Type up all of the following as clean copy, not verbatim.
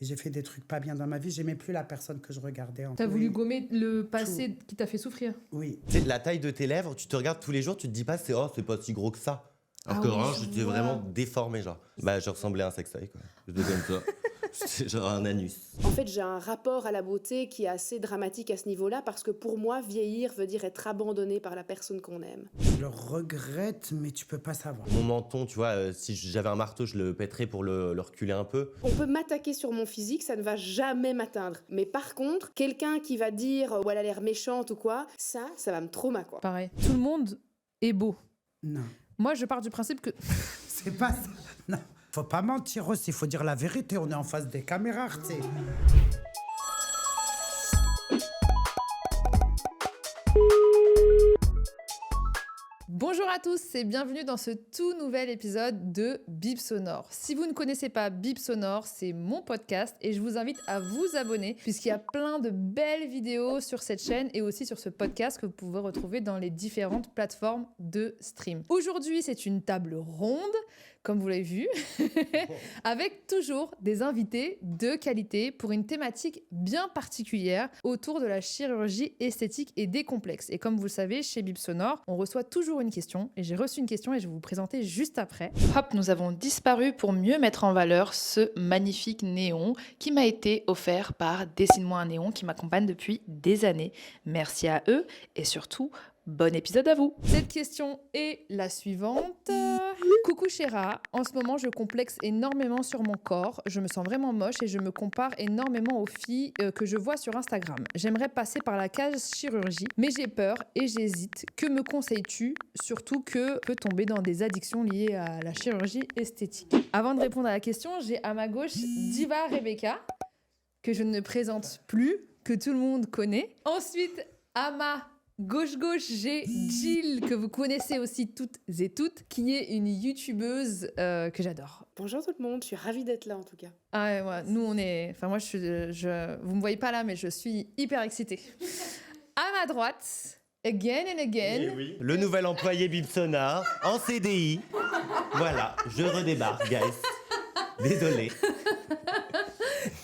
Et j'ai fait des trucs pas bien dans ma vie. J'aimais plus la personne que je regardais. T'as voulu gommer le passé qui t'a fait souffrir. Oui. Tu sais, la taille de tes lèvres, tu te regardes tous les jours, tu te dis pas, c'est pas si gros que ça. Alors que vraiment, j'étais vraiment déformé, genre. Bah, je ressemblais à un sextoy, quoi. J'étais comme ça. C'était genre un anus. En fait, j'ai un rapport à la beauté qui est assez dramatique à ce niveau-là parce que pour moi, vieillir veut dire être abandonné par la personne qu'on aime. Je le regrette, mais tu peux pas savoir. Mon menton, tu vois, si j'avais un marteau, je le pèterais pour le reculer un peu. On peut m'attaquer sur mon physique, ça ne va jamais m'atteindre. Mais par contre, quelqu'un qui va dire oh, elle a l'air méchante ou quoi, ça va me trauma, quoi. Pareil. Tout le monde est beau. Non. Moi, je pars du principe que... C'est pas ça. Non. Faut pas mentir aussi, faut dire la vérité. On est en face des caméras, tu sais. Bonjour à tous et bienvenue dans ce tout nouvel épisode de Bip Sonore. Si vous ne connaissez pas Bip Sonore, c'est mon podcast et je vous invite à vous abonner puisqu'il y a plein de belles vidéos sur cette chaîne et aussi sur ce podcast que vous pouvez retrouver dans les différentes plateformes de stream. Aujourd'hui, c'est une table ronde, comme vous l'avez vu, avec toujours des invités de qualité pour une thématique bien particulière autour de la chirurgie esthétique et des complexes. Et comme vous le savez, chez Bip Sonore, on reçoit toujours une question et j'ai reçu une question et je vais vous présenter juste après. Hop, nous avons disparu pour mieux mettre en valeur ce magnifique néon qui m'a été offert par Dessine-moi un néon qui m'accompagne depuis des années. Merci à eux et surtout, bon épisode à vous. Cette question est la suivante. Coucou Chéra, en ce moment je complexe énormément sur mon corps, je me sens vraiment moche et je me compare énormément aux filles que je vois sur Instagram. J'aimerais passer par la case chirurgie, mais j'ai peur et j'hésite. Que me conseilles-tu? Surtout que peut tomber dans des addictions liées à la chirurgie esthétique. Avant de répondre à la question, j'ai à ma gauche Diva Rebecca, que je ne présente plus, que tout le monde connaît. Ensuite, à ma gauche, j'ai Jill, que vous connaissez aussi toutes et toutes, qui est une youtubeuse que j'adore. Bonjour tout le monde, je suis ravie d'être là en tout cas. Ah ouais, nous on est... Enfin moi, vous me voyez pas là, mais je suis hyper excitée. À ma droite, again and again... Oui. Le nouvel employé Bip Sonore, en CDI. Voilà, je redébarque, guys. Désolé.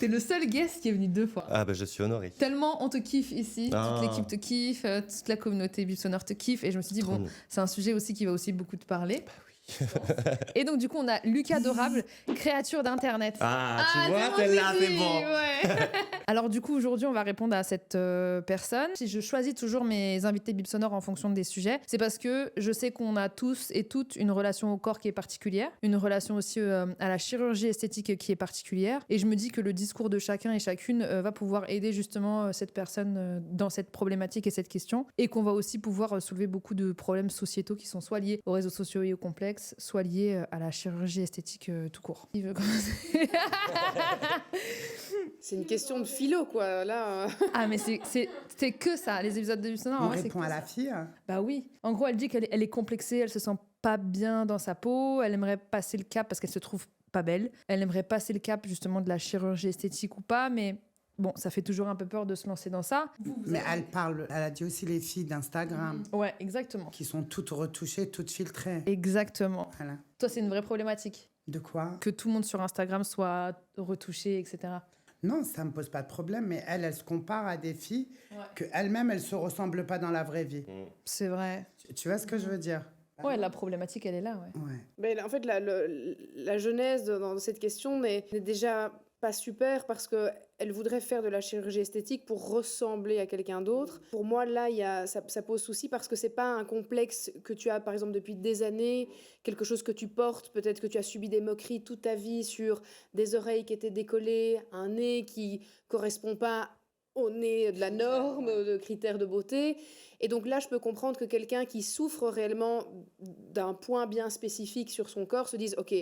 T'es le seul guest qui est venu 2 fois. Ah bah je suis honoré. Tellement on te kiffe ici, toute l'équipe te kiffe, toute la communauté Bip Sonore te kiffe. Et je me suis dit, bon, c'est un sujet aussi qui va aussi beaucoup te parler. Bah oui. Et donc du coup on a Lucas Dorable, créature d'internet. Tu vois, celle-là c'est bon. Ouais. Alors du coup aujourd'hui on va répondre à cette personne. Si je choisis toujours mes invités Bip Sonore en fonction des sujets, c'est parce que je sais qu'on a tous et toutes une relation au corps qui est particulière, une relation aussi à la chirurgie esthétique qui est particulière, et je me dis que le discours de chacun et chacune va pouvoir aider justement cette personne dans cette problématique et cette question, et qu'on va aussi pouvoir soulever beaucoup de problèmes sociétaux qui sont soit liés aux réseaux sociaux et aux complexes, soit liés à la chirurgie esthétique tout court. Il veut commencer? C'est une question de philo quoi, là. Ah mais c'est que ça, les épisodes de Bip Sonore. On répond à la fille. Bah oui. En gros, elle dit qu'elle est complexée, elle se sent pas bien dans sa peau, elle aimerait passer le cap parce qu'elle se trouve pas belle. Elle aimerait passer le cap justement de la chirurgie esthétique ou pas, mais bon, ça fait toujours un peu peur de se lancer dans ça. Mais elle a dit aussi les filles d'Instagram. Ouais, exactement. Qui sont toutes retouchées, toutes filtrées. Exactement. Voilà. Toi, c'est une vraie problématique. De quoi? Que tout le monde sur Instagram soit retouché, etc. Non, ça me pose pas de problème, mais elle se compare à des filles qu'elles-mêmes, elles se ressemblent pas dans la vraie vie. C'est vrai. Tu vois ce que je veux dire? Ouais, la problématique, elle est là, ouais. Mais en fait, la genèse dans cette question n'est déjà pas super parce qu'elle voudrait faire de la chirurgie esthétique pour ressembler à quelqu'un d'autre. Pour moi, là, ça pose souci parce que c'est pas un complexe que tu as, par exemple, depuis des années, quelque chose que tu portes. Peut-être que tu as subi des moqueries toute ta vie sur des oreilles qui étaient décollées, un nez qui correspond pas au nez de la norme, de critères de beauté. Et donc là, je peux comprendre que quelqu'un qui souffre réellement d'un point bien spécifique sur son corps se dise « Ok,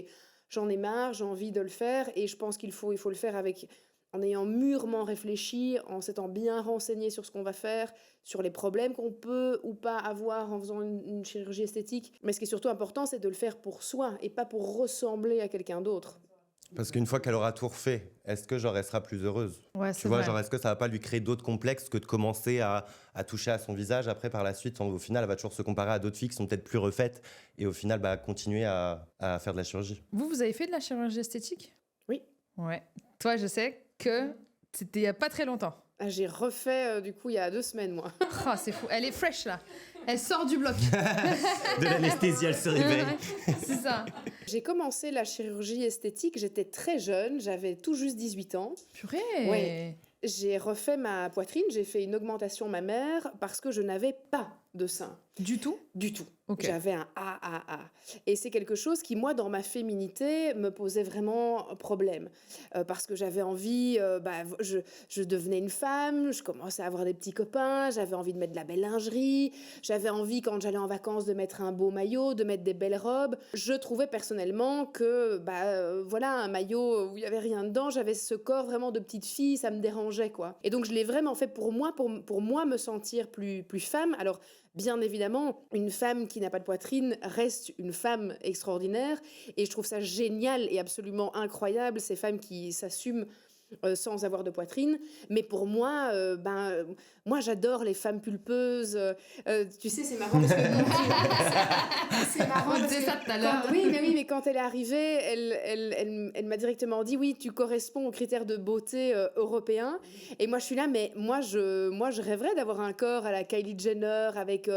j'en ai marre, j'ai envie de le faire et je pense qu'il faut le faire en ayant mûrement réfléchi, en s'étant bien renseigné sur ce qu'on va faire, sur les problèmes qu'on peut ou pas avoir en faisant une chirurgie esthétique. Mais ce qui est surtout important, c'est de le faire pour soi et pas pour ressembler à quelqu'un d'autre. » Parce qu'une fois qu'elle aura tout refait, est-ce que genre elle sera plus heureuse? Ouais, tu vois, vrai. Genre est-ce que ça va pas lui créer d'autres complexes que de commencer à toucher à son visage? Après, par la suite, au final, elle va toujours se comparer à d'autres filles qui sont peut-être plus refaites et au final, continuer à faire de la chirurgie. Vous avez fait de la chirurgie esthétique? Oui. Ouais. Toi, je sais que c'était il y a pas très longtemps. Ah, j'ai refait, du coup, il y a 2 semaines, moi. Oh, c'est fou. Elle est fraîche, là. Elle sort du bloc. De l'anesthésie, elle se réveille. C'est ça. J'ai commencé la chirurgie esthétique, j'étais très jeune, j'avais tout juste 18 ans. Purée. Ouais. J'ai refait ma poitrine, j'ai fait une augmentation mammaire parce que je n'avais pas de sein. Du tout? Du tout. Ok. J'avais un AAA. Et c'est quelque chose qui, moi, dans ma féminité, me posait vraiment problème. Parce que j'avais envie, je devenais une femme, je commençais à avoir des petits copains, j'avais envie de mettre de la belle lingerie, j'avais envie, quand j'allais en vacances, de mettre un beau maillot, de mettre des belles robes. Je trouvais personnellement que, voilà, un maillot où il n'y avait rien dedans, j'avais ce corps vraiment de petite fille, ça me dérangeait, quoi. Et donc, je l'ai vraiment fait pour moi, pour moi me sentir plus femme. Alors, bien évidemment, une femme qui n'a pas de poitrine reste une femme extraordinaire et je trouve ça génial et absolument incroyable, ces femmes qui s'assument sans avoir de poitrine. Mais pour moi, moi j'adore les femmes pulpeuses. Tu sais, c'est marrant parce que... c'est marrant On parce disait que ça tout à l'heure. oui, mais quand elle est arrivée, elle m'a directement dit, oui, tu corresponds aux critères de beauté européens. Et moi, je suis là, mais moi, je rêverais d'avoir un corps à la Kylie Jenner avec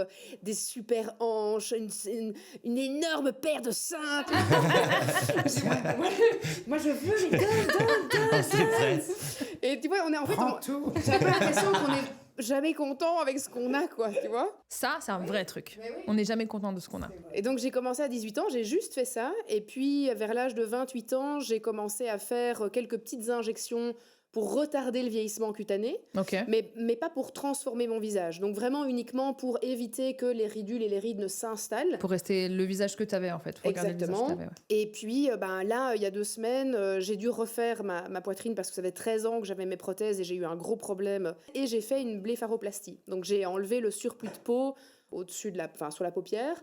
des super hanches, une énorme paire de seins. moi, je veux, mais donne. Et tu vois, Prends tout. j'ai un peu l'impression qu'on est jamais content avec ce qu'on a, quoi, tu vois. Ça, c'est un vrai truc. Mais oui. On n'est jamais content de ce qu'on a. Et donc j'ai commencé à 18 ans, j'ai juste fait ça. Et puis vers l'âge de 28 ans, j'ai commencé à faire quelques petites injections pour retarder le vieillissement cutané, Ok. mais pas pour transformer mon visage. Donc vraiment uniquement pour éviter que les ridules et les rides ne s'installent. Pour rester le visage que tu avais, en fait. Faut regarder le visage Exactement. que t'avais, ouais. Et puis là, il y a 2 semaines, j'ai dû refaire ma poitrine parce que ça fait 13 ans que j'avais mes prothèses et j'ai eu un gros problème. Et j'ai fait une blépharoplastie. Donc j'ai enlevé le surplus de peau au-dessus sur la paupière.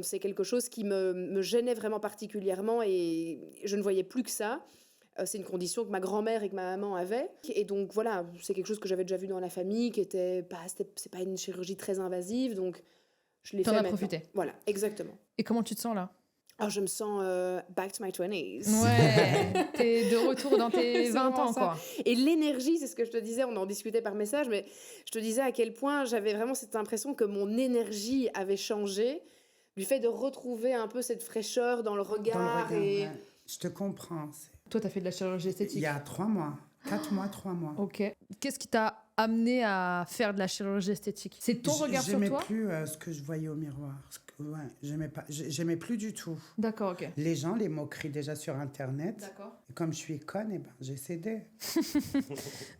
C'est quelque chose qui me gênait vraiment particulièrement et je ne voyais plus que ça. C'est une condition que ma grand-mère et que ma maman avaient. Et donc voilà, c'est quelque chose que j'avais déjà vu dans la famille, qui était c'est pas une chirurgie très invasive, donc je l'ai fait T'en as maintenant. profité. Voilà, exactement. Et comment tu te sens, là? Alors je me sens back to my 20s. Ouais. T'es de retour dans tes C'est 20 vraiment ans, ça. quoi. Et l'énergie, c'est ce que je te disais, on en discutait par message, mais je te disais à quel point j'avais vraiment cette impression que mon énergie avait changé du fait de retrouver un peu cette fraîcheur dans le regard. Ouais. Je te comprends. Toi, t'as fait de la chirurgie Il esthétique. y a 3 mois. 4 mois, 3 mois. Ok. Qu'est-ce qui t'a amené à faire de la chirurgie esthétique? C'est ton regard sur J'aimais toi? plus ce que je voyais au miroir. J'aimais plus du tout. D'accord, ok. Les gens, les moqueries déjà sur Internet. D'accord. Et comme je suis conne, j'ai cédé.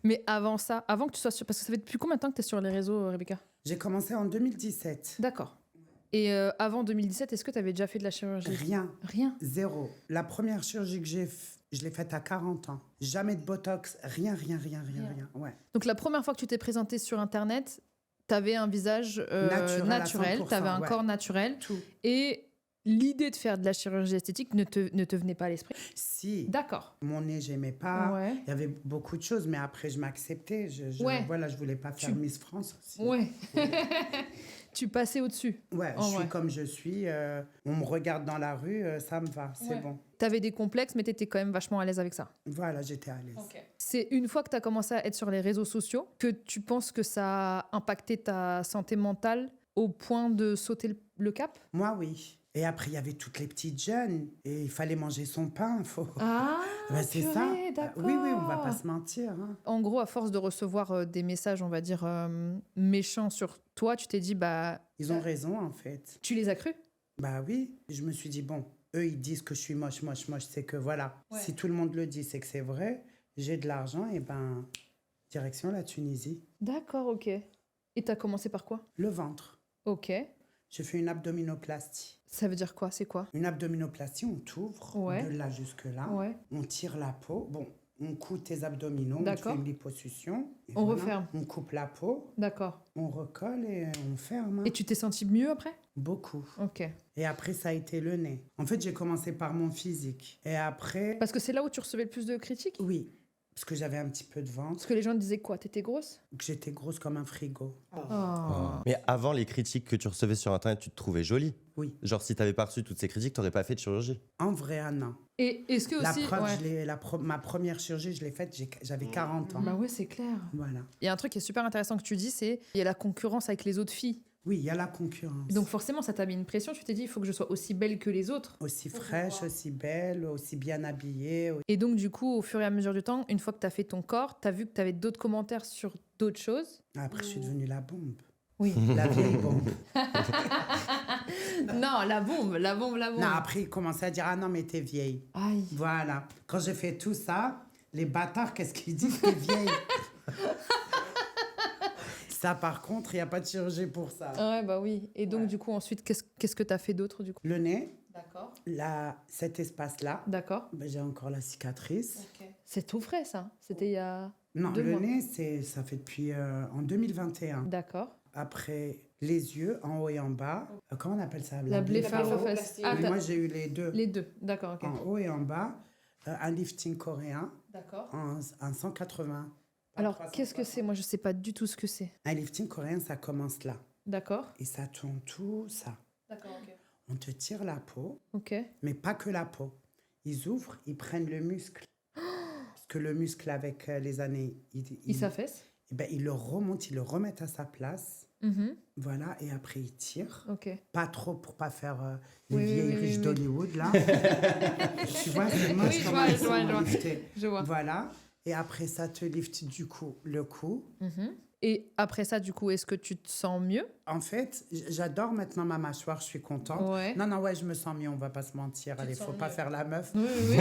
Mais avant ça, avant que tu sois sur... Parce que ça fait depuis combien de temps que tu es sur les réseaux, Rebecca? J'ai commencé en 2017. D'accord. Et avant 2017, est-ce que tu avais déjà fait de la chirurgie? Rien. Rien. Zéro. La première chirurgie que je l'ai faite à 40 ans. Jamais de Botox. Rien. Ouais. Donc la première fois que tu t'es présentée sur Internet, tu avais un visage Naturel à 100%, tu avais un ouais. corps naturel. Tout. Et l'idée de faire de la chirurgie esthétique ne te venait pas à l'esprit? Si. D'accord. Mon nez, j'aimais pas. Ouais. Il y avait beaucoup de choses, mais après, je m'acceptais. Ouais. Voilà, je voulais pas faire Tu- Miss France aussi. Ouais. Tu passais au-dessus. Ouais, En je vrai. suis comme je suis. On me regarde dans la rue, ça me va, c'est Ouais. bon. Tu avais des complexes, mais tu étais quand même vachement à l'aise avec ça. Voilà, j'étais à l'aise. C'est une fois que tu as commencé à être sur les réseaux sociaux que tu penses que ça a impacté ta santé mentale au point de sauter le cap? Moi, oui. Et après, il y avait toutes les petites jeunes. Et il fallait manger son pain. Ah, Ben, c'est purée, ça. d'accord. Oui, on va pas se mentir. Hein. En gros, à force de recevoir des messages, on va dire, méchants sur toi, tu t'es dit, bah, Ils ont raison, en fait. tu les as crus? Bah oui. Je me suis dit, bon, eux, ils disent que je suis moche. C'est que voilà. Ouais. Si tout le monde le dit, c'est que c'est vrai. J'ai de l'argent, et ben, direction la Tunisie. D'accord, ok. Et t'as commencé par quoi? Le ventre. Ok. J'ai fait une abdominoplastie. Ça veut dire quoi? C'est quoi? Une abdominoplastie, on t'ouvre Ouais. de là jusque-là. Ouais. On tire la peau. Bon, on coupe tes abdominaux, on te D'accord. fait une liposuction. et On referme. On coupe la peau, D'accord. on recolle et on ferme. hein. Et tu t'es senti mieux après? Beaucoup. Ok. Et après, ça a été le nez. En fait, j'ai commencé par mon physique. Et après, Parce que c'est là où tu recevais le plus de critiques? oui. Parce que j'avais un petit peu de ventre, Parce que les gens te disaient quoi? T'étais grosse? que j'étais grosse comme un frigo. Mais avant les critiques que tu recevais sur Internet, tu te trouvais jolie. Oui. Genre, si t'avais pas reçu toutes ces critiques, t'aurais pas fait de chirurgie. En vrai, ah non. Et est-ce que La aussi... preuve, ouais. ma première chirurgie, je l'ai faite, j'avais 40 ans. Bah ouais, c'est clair. Voilà. Il y a un truc qui est super intéressant que tu dis, c'est il y a la concurrence avec les autres filles. Oui, il y a la concurrence. Donc forcément, ça t'a mis une pression. Tu t'es dit, il faut que je sois aussi belle que les autres. Aussi fraîche, aussi belle, aussi bien habillée. Et donc, du coup, au fur et à mesure du temps, une fois que t'as fait ton corps, t'as vu que t'avais d'autres commentaires sur d'autres choses. Après, je suis devenue la bombe. Oui. La vieille bombe. Non, la bombe. Non, après, ils commençaient à dire, ah non, mais t'es vieille. Aïe. Voilà. Quand j'ai fait tout ça, les bâtards, qu'est-ce qu'ils disent? T'es vieille. Ça, par contre, il n'y a pas de chirurgie pour ça. Ouais, bah oui. Et donc, du coup, ensuite, qu'est-ce que t'as fait d'autre, du coup? Le nez, D'accord. là, cet espace-là, D'accord. ben, j'ai encore la cicatrice. C'est tout frais, ça. C'était il y a... Non, 2 le mois. nez, ça fait depuis en 2021. D'accord. Après, les yeux, en haut et en bas. Comment on appelle ça? La blépharoplastie. blépharoplastie. Ah, Mais t'as- moi, j'ai eu les deux. les deux. D'accord, ok. En haut et en bas. Un lifting coréen D'accord. en 180. pas Alors, 360. qu'est-ce que c'est? Moi, je sais pas du tout ce que c'est. Un lifting coréen, ça commence là. D'accord. Et ça tourne tout ça. D'accord, ok. On te tire la peau, Ok. mais pas que la peau. Ils ouvrent, ils prennent le muscle. Parce que le muscle, avec les années, Il s'affaisse? eh ben, ils le remontent, ils le remettent à sa place. Mhm. Voilà, et après, ils tirent. Ok. Pas trop pour pas faire les Oui, vieilles oui, oui, riches oui. d'Hollywood, là. Tu vois, c'est moche Oui, je comment vois, ils je vois, sont je vois. liftés. Je vois. Voilà. Et après, ça te lifte du coup le cou. Mhm. Et après ça, du coup, est-ce que tu te sens mieux? En fait, j'adore maintenant ma mâchoire, je suis contente. Ouais. Non, non, ouais, je me sens mieux, on va pas se mentir. Allez, te faut sens pas mieux. faire la meuf. Oui, oui.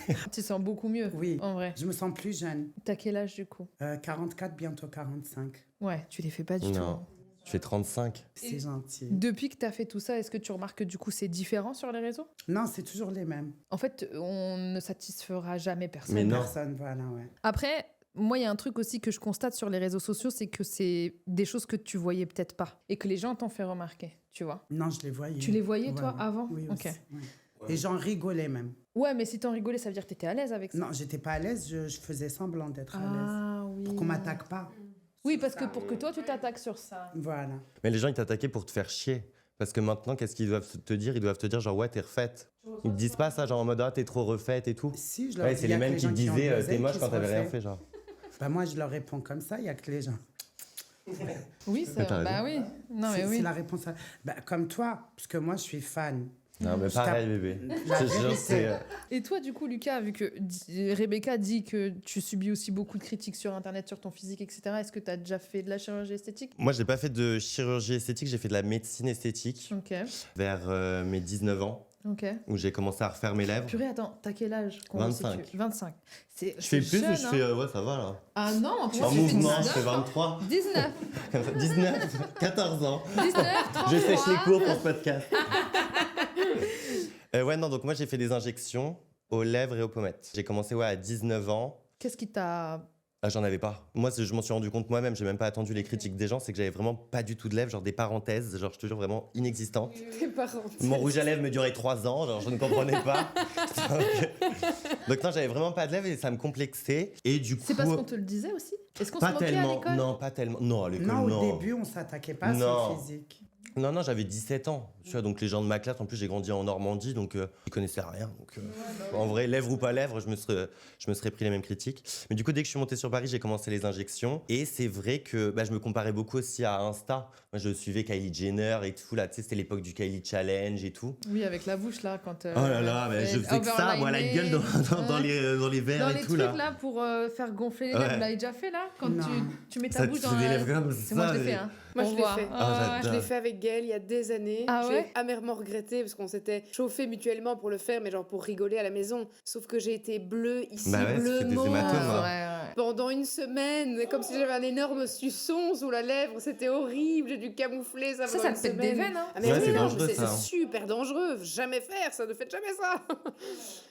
Tu te sens beaucoup mieux, Oui, en vrai. je me sens plus jeune. T'as quel âge, du coup? 44, bientôt 45. Ouais, tu les fais pas du Non. tout. Je fais 35. C'est gentil. Depuis que t'as fait tout ça, est-ce que tu remarques que du coup c'est différent sur les réseaux? Non, c'est toujours les mêmes. En fait, on ne satisfera jamais personne. Mais non. Personne, voilà, ouais. Après, moi, il y a un truc aussi que je constate sur les réseaux sociaux, c'est que c'est des choses que tu voyais peut-être pas et que les gens t'ont fait remarquer, tu vois. Non, je les voyais. Tu les voyais, Ouais, toi, ouais. avant? Oui, Ok. aussi, ouais. Et j'en rigolais même. Ouais, mais si t'en rigolais, ça veut dire que t'étais à l'aise avec ça. Non, j'étais pas à l'aise, je faisais semblant d'être à l'aise. Ah oui. Pour qu'on m'attaque pas. Oui, parce que pour que toi, tu t'attaques sur ça. Voilà. Mais les gens, ils t'attaquaient pour te faire chier. Parce que maintenant, qu'est-ce qu'ils doivent te dire? Ils doivent te dire, genre, ouais, t'es refaite. Ils te disent pas ça, genre en mode, ah, t'es trop refaite et tout. Si, je leur Ouais, dis, c'est il y a les que mêmes qui gens te qui ont disaient, osé t'es moche qui quand se t'avais rien refait. fait, genre. Bah, moi, je leur réponds comme ça, il y a que les gens. Oui, Mais t'as bah oui. Non, mais C'est oui. la réponse. Bah, comme toi, parce que moi, je suis fan. Non, mais Je pareil, bébé. La Je te jure, vérité. c'est. Et toi, du coup, Lucas, vu que Rebecca dit que tu subis aussi beaucoup de critiques sur Internet, sur ton physique, etc., est-ce que tu as déjà fait de la chirurgie esthétique? Moi, j'ai pas fait de chirurgie esthétique, j'ai fait de la médecine esthétique Ok, vers mes 19 ans, ok. où j'ai commencé à refaire mes lèvres. Purée, attends, t'as quel âge? qu'on 25. resitue 25. Je fais plus, jeune, je fais. Ouais, ça va là. Ah non, Je tu suis en fais mouvement, je 19, fais 23, 19, 19, 14 ans. 19, 33. Je sèche les cours pour ce podcast. Ouais, non, donc moi j'ai fait des injections aux lèvres et aux pommettes. J'ai commencé à 19 ans. Qu'est-ce qui t'a... Ah, j'en avais pas. Moi, je m'en suis rendu compte moi-même, j'ai même pas attendu les critiques des gens, c'est que j'avais vraiment pas du tout de lèvres, genre des parenthèses, genre je te jure vraiment inexistantes. Tes parents. Mon rouge à lèvres me durait 3 ans, genre je ne comprenais pas. donc non, j'avais vraiment pas de lèvres et ça me complexait. Et du coup, C'est parce qu'on te le disait aussi? Est-ce qu'on se pas moquait à tellement. l'école? Non, pas tellement. Non, à l'école, Non, non. au début, on s'attaquait pas sur Non. le physique. Non, non, j'avais 17 ans. Tu vois, donc les gens de ma classe, en plus j'ai grandi en Normandie, donc ils connaissaient rien. Donc, en vrai, lèvres ou pas lèvres, je me serais pris les mêmes critiques. Mais du coup, dès que je suis monté sur Paris, j'ai commencé les injections. Et c'est vrai que je me comparais beaucoup aussi à Insta. Moi, je suivais Kylie Jenner et tout. Là, tu sais, c'était l'époque du Kylie Challenge et tout. Oui, avec la bouche, là, quand... Oh là là, mais je faisais que ça, moi, la gueule dans les verres Dans et les tout, trucs, là. là, pour faire gonfler les lèvres, Ouais. vous l'avez déjà fait, là? Quand Non. tu mets ta Ça, bouche tu dans fais des la... lèvres comme C'est moi, ça. je l'ai mais- fait, hein. Moi, On je l'ai voit. fait. Ah, Je l'ai fait avec Gaël il y a des années. Ah ouais J'ai amèrement regretté parce qu'on s'était chauffé mutuellement pour le faire, mais genre pour rigoler à la maison. Sauf que j'ai été bleue ici, Bah ouais, ça bleu fait des mauve. hématomes, hein. Ouais. Pendant une semaine, comme si j'avais un énorme suçon sous la lèvre. C'était horrible, j'ai dû camoufler ça Ça, pendant ça une te pète semaine. des veines, hein. Ah mais Ouais, oui, c'est non, dangereux, mais ça, c'est hein. super dangereux. Jamais faire ça, ne faites jamais ça.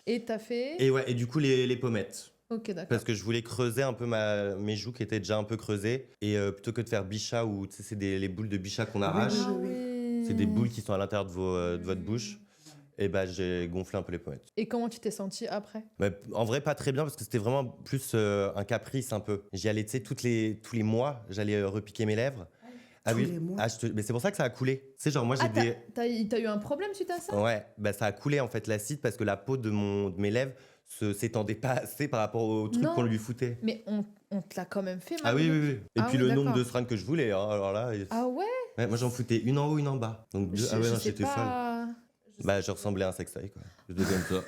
Et t'as fait... Et ouais, et du coup, les pommettes. Ok, d'accord. Parce que je voulais creuser un peu mes joues qui étaient déjà un peu creusées. Et plutôt que de faire bichat, ou tu sais, c'est les boules de bichat qu'on arrache. Ah oui. C'est des boules qui sont à l'intérieur de votre bouche. et bah j'ai gonflé un peu les pommettes. Et comment tu t'es sentie après? Mais en vrai, pas très bien parce que c'était vraiment plus un caprice un peu. J'y allais, tu sais, tous les mois, j'allais repiquer mes lèvres. Tous les mois. Mais c'est pour ça que ça a coulé. Tu sais, genre moi j'ai Ah, des. t'as eu un problème suite à ça? Ouais, bah ça a coulé en fait l'acide parce que la peau de mes lèvres s'étendait pas assez par rapport au truc Non. qu'on lui foutait. Mais on te l'a quand même fait, Ah oui, oui, oui. Et Ah puis oui, le nombre d'accord. de seringues que je voulais, hein, alors là. Ah ouais? Ouais, moi j'en foutais une en haut, une en bas. Donc deux. Ah ouais, non, sais j'étais folle. pas. Bah je ressemblais à un sextoy quoi. J'étais comme ça.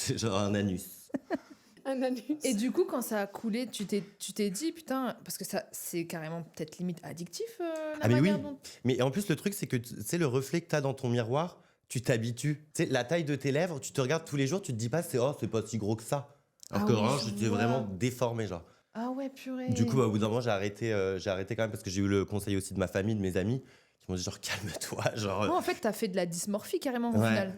J'étais genre un anus. Un anus. Et du coup, quand ça a coulé, tu t'es dit, putain, parce que ça, c'est carrément peut-être limite addictif, la Ah mais oui. manière dont... Mais en plus le truc c'est que tu sais le reflet que t'as dans ton miroir, tu t'habitues. Tu sais la taille de tes lèvres, tu te regardes tous les jours, tu te dis pas c'est pas si gros que ça. Alors Ah que oui, vraiment je j'étais vois. vraiment déformé genre. Ah ouais, purée. Du coup, bah, au bout d'un moment, j'ai arrêté quand même parce que j'ai eu le conseil aussi de ma famille, de mes amis, qui m'ont dit genre calme-toi, genre. Ouais, en fait, t'as fait de la dysmorphie carrément au Ouais. final.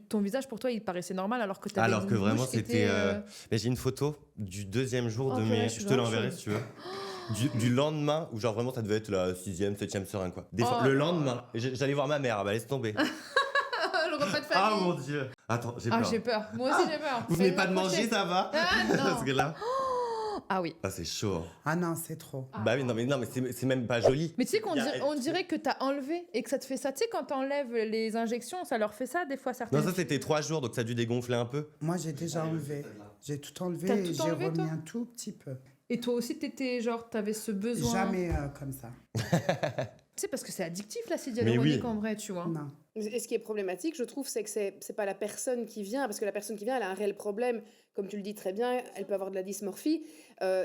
Ton visage pour toi, il paraissait normal alors que t'avais Alors une que vraiment, bouche qui c'était. était, Mais j'ai une photo du deuxième jour Oh, de purée, mes. je suis Je te grave l'enverrai chaude. si tu veux. Du lendemain, où genre vraiment ça devait être la 6e, 7e seringue quoi. Oh Le là lendemain, j'allais voir ma mère, bah laisse tomber. le repas de Ah famille. mon dieu. Attends, j'ai Ah, peur. j'ai peur. Moi aussi, j'ai peur. Vous venez Fais-le pas de manger, m'approcher. ça va Ah non. Parce que là. Ah oui. Ah, c'est chaud. Hein. Ah non, c'est trop. Bah oui, non, mais c'est même pas joli. Mais tu sais qu'on Il y a- on dirait que t'as enlevé et que ça te fait ça. Tu sais, quand t'enlèves les injections, ça leur fait ça des fois certaines. Non, ça c'était 3 jours, donc ça a dû dégonfler un peu. Moi, j'ai déjà enlevé. J'ai tout enlevé T'as et tout j'ai enlevé, remis toi un tout petit peu. Et toi aussi, t'étais genre, t'avais ce besoin. Jamais comme ça. Tu sais, parce que c'est addictif l'acide hyaluronique oui. en vrai, tu vois. Non. Et ce qui est problématique, je trouve, c'est que c'est pas la personne qui vient, parce que la personne qui vient, elle a un réel problème. Comme tu le dis très bien, elle peut avoir de la dysmorphie.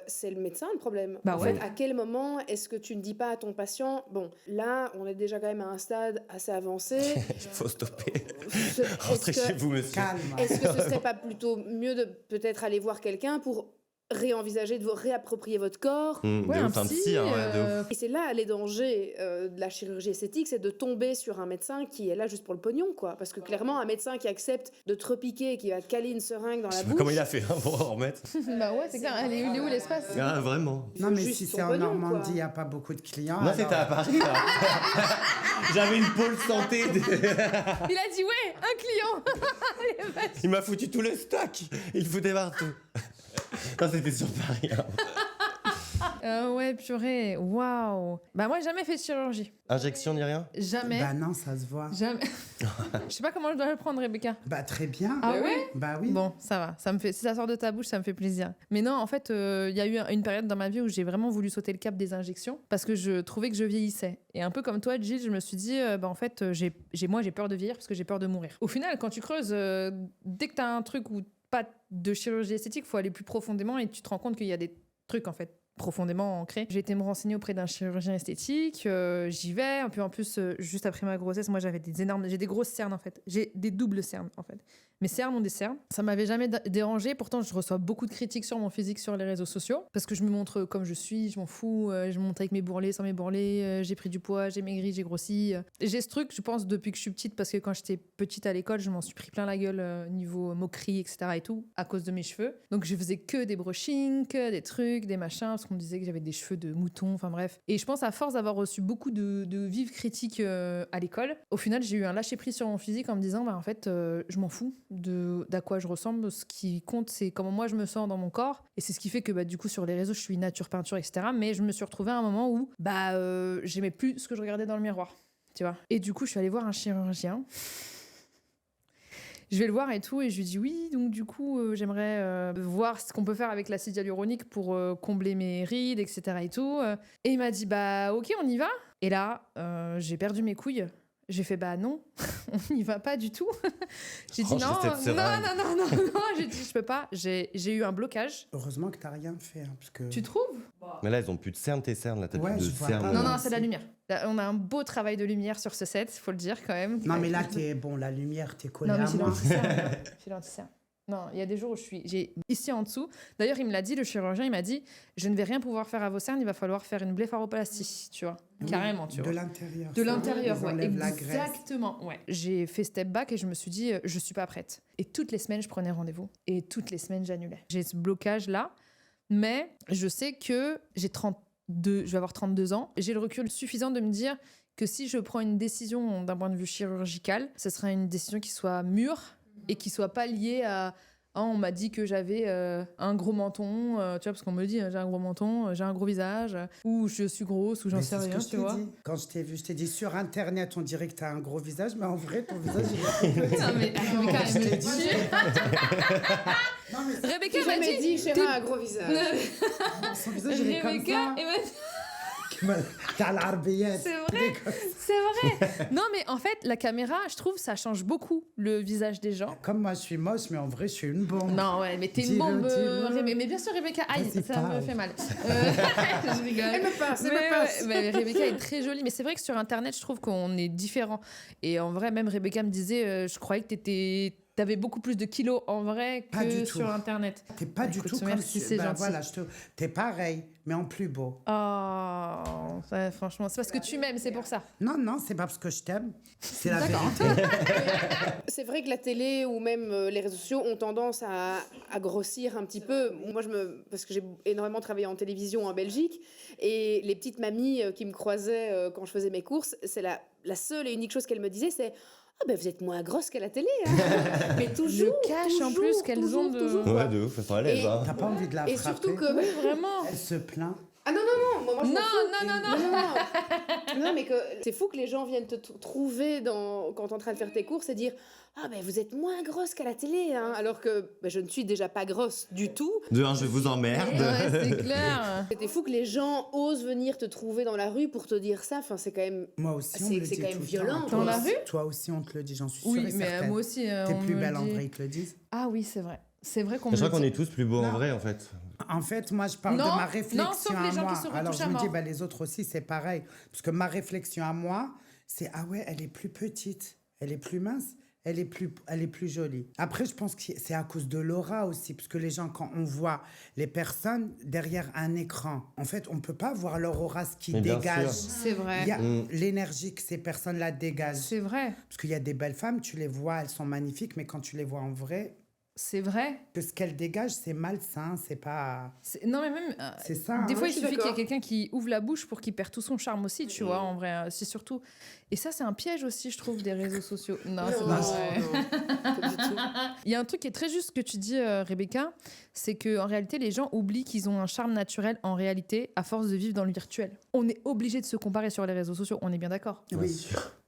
C'est le médecin le problème. Bah en ouais. fait, à quel moment est-ce que tu ne dis pas à ton patient, bon, là, on est déjà quand même à un stade assez avancé. Il faut stopper. Est-ce Rentrez que- chez vous, monsieur. Calme. Est-ce que ce serait pas plutôt mieux de peut-être aller voir quelqu'un pour réenvisager de vous réapproprier votre corps? De ouf, un psy, hein, ouais, de ouf. Et c'est là les dangers de la chirurgie esthétique, c'est de tomber sur un médecin qui est là juste pour le pognon, quoi. Parce que clairement, un médecin qui accepte de te repiquer, qui va te caler une seringue dans Je la sais pas bouche. comment il a fait hein, pour en remettre. Bah ouais, c'est clair. Il est où l'espace? Ah, vraiment. il Non, faut mais juste si son c'est en pognon, Normandie, quoi. il n'y a pas beaucoup de clients. Non, c'était à alors- Paris. là. J'avais une pôle santé. Il a dit ouais, un client. Il m'a foutu tout le stock. Il le foutait partout. Non, c'était sur Paris. Hein. Ouais, purée. Waouh. Bah moi, j'ai jamais fait de chirurgie. Injection ni rien. Jamais. Bah non, ça se voit. Jamais. Je sais pas comment je dois le prendre, Rebecca. Bah très bien. Ah Bah ouais? Bah oui. Bon, ça va. Ça me fait. Si ça sort de ta bouche, ça me fait plaisir. Mais non, en fait, il y a eu une période dans ma vie où j'ai vraiment voulu sauter le cap des injections parce que je trouvais que je vieillissais. Et un peu comme toi, Gilles, je me suis dit, en fait, moi, j'ai peur de vieillir parce que j'ai peur de mourir. Au final, quand tu creuses, dès que t'as un truc où pas de chirurgie esthétique, faut aller plus profondément et tu te rends compte qu'il y a des trucs en fait profondément ancrés. J'ai été me renseigner auprès d'un chirurgien esthétique, j'y vais. Et puis en plus, juste après ma grossesse, moi j'avais j'ai des grosses cernes en fait. J'ai des doubles cernes en fait. Mes cernes ont des cernes. Ça m'avait jamais dérangé. Pourtant, je reçois beaucoup de critiques sur mon physique sur les réseaux sociaux parce que je me montre comme je suis, je m'en fous. Je me montre avec mes bourrelets, sans mes bourrelets. J'ai pris du poids, j'ai maigri, j'ai grossi. J'ai ce truc, je pense, depuis que je suis petite parce que quand j'étais petite à l'école, je m'en suis pris plein la gueule niveau moquerie, etc. et tout, à cause de mes cheveux. Donc, je faisais que des brushings, que des trucs, des machins, parce qu'on me disait que j'avais des cheveux de mouton, enfin bref. Et je pense, à force d'avoir reçu beaucoup de vives critiques à l'école, au final, j'ai eu un lâcher-prise sur mon physique en me disant, en fait, je m'en fous d'à quoi je ressemble. Ce qui compte, c'est comment moi je me sens dans mon corps. Et c'est ce qui fait que, du coup, sur les réseaux, je suis nature, peinture, etc. Mais je me suis retrouvée à un moment où, j'aimais plus ce que je regardais dans le miroir. Tu vois. Et du coup, je suis allée voir un chirurgien. Je vais le voir et tout, et je lui dis oui, donc du coup, j'aimerais voir ce qu'on peut faire avec l'acide hyaluronique pour combler mes rides, etc. et tout. Et il m'a dit, ok, on y va. Et là, j'ai perdu mes couilles. J'ai fait, non, on n'y va pas du tout. J'ai dit non, j'ai dit, je peux pas. J'ai eu un blocage. Heureusement que t'as rien fait. Hein, parce que... Tu trouves? Mais là, ils ont plus de cernes, tes cernes. Là, t'as Ouais, plus de je vois cernes. pas. Non, c'est la lumière. Là, on a un beau travail de lumière sur ce set, faut le dire quand même. Non, mais là, la lumière, t'es collé Non, mais à c'est moi. l'anti-cerne. C'est l'anti-cerne. Non, il y a des jours où j'ai ici en dessous. D'ailleurs, il me l'a dit, le chirurgien, il m'a dit, je ne vais rien pouvoir faire à vos cernes, il va falloir faire une blépharoplastie, tu vois. Oui, Carrément, tu vois. De l'intérieur. De l'intérieur, Ils ouais. enlèvent la graisse. Exactement, ouais. J'ai fait step back et je me suis dit, je suis pas prête. Et toutes les semaines, je prenais rendez-vous. Et toutes les semaines, j'annulais. J'ai ce blocage-là, mais je sais que je vais avoir 32 ans. J'ai le recul suffisant de me dire que si je prends une décision d'un point de vue chirurgical, ce sera une décision qui soit mûre et qui soit pas liée à ah, on m'a dit que j'avais un gros menton, tu vois, parce qu'on me le dit, j'ai un gros menton, j'ai un gros visage, ou je suis grosse, ou j'en Mais sais c'est ce rien, que je tu t'ai vois. dit. Quand je t'ai vu, je t'ai dit sur Internet, on dirait que t'as un gros visage, mais en vrai, ton visage, il est petit. Non, mais Rebecca, elle me Je t'ai dit. Non, mais Rebecca J'ai m'a jamais dit. dit Chéra a un gros visage. son visage, il est comme Rebecca, ça. elle m'a dit. T'as l'arbillette. C'est vrai, c'est vrai. Non, mais en fait, la caméra, je trouve, ça change beaucoup le visage des gens. Comme moi, je suis moche, mais en vrai, je suis une bombe. Non, ouais, mais t'es une Dis-le, bombe. dis-le. Mais bien sûr, Rebecca, aïe, Vas-y, ça me parle. fait mal. Je rigole. Elle me passe, elle Mais, me passe. mais Rebecca est très jolie, mais c'est vrai que sur Internet, je trouve qu'on est différents. Et en vrai, même Rebecca me disait, je croyais que t'avais beaucoup plus de kilos en vrai Pas du que tout. sur Internet. T'es pas du Écoute, tout comme merci, c'est gentil. voilà, t'es pareil, mais en plus beau. Oh, ça, franchement, c'est parce que tu m'aimes, c'est pour ça. Non, non, c'est pas parce que je t'aime. C'est la D'accord. vérité. C'est vrai que la télé ou même les réseaux sociaux ont tendance à grossir un petit peu. Moi, parce que j'ai énormément travaillé en télévision en Belgique, et les petites mamies qui me croisaient quand je faisais mes courses, c'est la seule et unique chose qu'elles me disaient, c'est ah ben vous êtes moins grosse qu'à la télé. Hein. Mais toujours. Le cash en toujours, plus qu'elles toujours, ont de- toujours, quoi. Ouais, de ouf, elles sont à l'aise. Et- Hein. T'as pas envie de la Et frapper. surtout que. Oui, vraiment. Elle se plaint. Ah non, non, non, moi je m'en Non, fous. non, Non, mais que c'est fou que les gens viennent te trouver quand t'es en train de faire tes courses et dire ah ben vous êtes moins grosse qu'à la télé, hein, alors que ben, je ne suis déjà pas grosse du tout. De un, je vous emmerde. Ouais, c'est clair. C'était fou que les gens osent venir te trouver dans la rue pour te dire ça, enfin c'est quand même... Moi aussi, on C'est- me le c'est dit quand même tout le violent, temps. Dans la rue Toi aussi, on te le dit, j'en suis sûre Oui, et mais certaine. moi aussi. T'es on plus me belle le en dit. vrai, ils te le disent. Ah oui, c'est vrai. C'est vrai qu'on Je me crois le qu'on dit. est tous plus beaux en Non. vrai, en fait. En fait, moi, je parle Non, de ma non, réflexion sauf à les gens moi. qui se Alors, retouchent je à me dis, mort. bah, les autres aussi, c'est pareil. Parce que ma réflexion à moi, c'est ah ouais, elle est plus petite, elle est plus mince, elle est plus jolie. Après, je pense que c'est à cause de l'aura aussi. Parce que les gens, quand on voit les personnes derrière un écran, en fait, on peut pas voir leur aura, ce qui Mais bien dégage. sûr. C'est vrai. Il y a l'énergie que ces personnes-là dégagent. C'est vrai. Parce qu'il y a des belles femmes, tu les vois, elles sont magnifiques, mais quand tu les vois en vrai, C'est vrai. que ce qu'elles dégagent, c'est malsain, c'est pas... Non, mais même. C'est ça. Des hein. fois, je il suis suffit qu'il y ait d'accord. quelqu'un qui ouvre la bouche pour qu'il perde tout son charme aussi, tu vois, en vrai. C'est surtout. Et ça, c'est un piège aussi, je trouve, des réseaux sociaux. Non, c'est pas vrai. pas du tout. Il y a un truc qui est très juste que tu dis, Rebecca, c'est qu'en réalité, les gens oublient qu'ils ont un charme naturel en réalité, à force de vivre dans le virtuel. On est obligé de se comparer sur les réseaux sociaux, on est bien d'accord. Oui.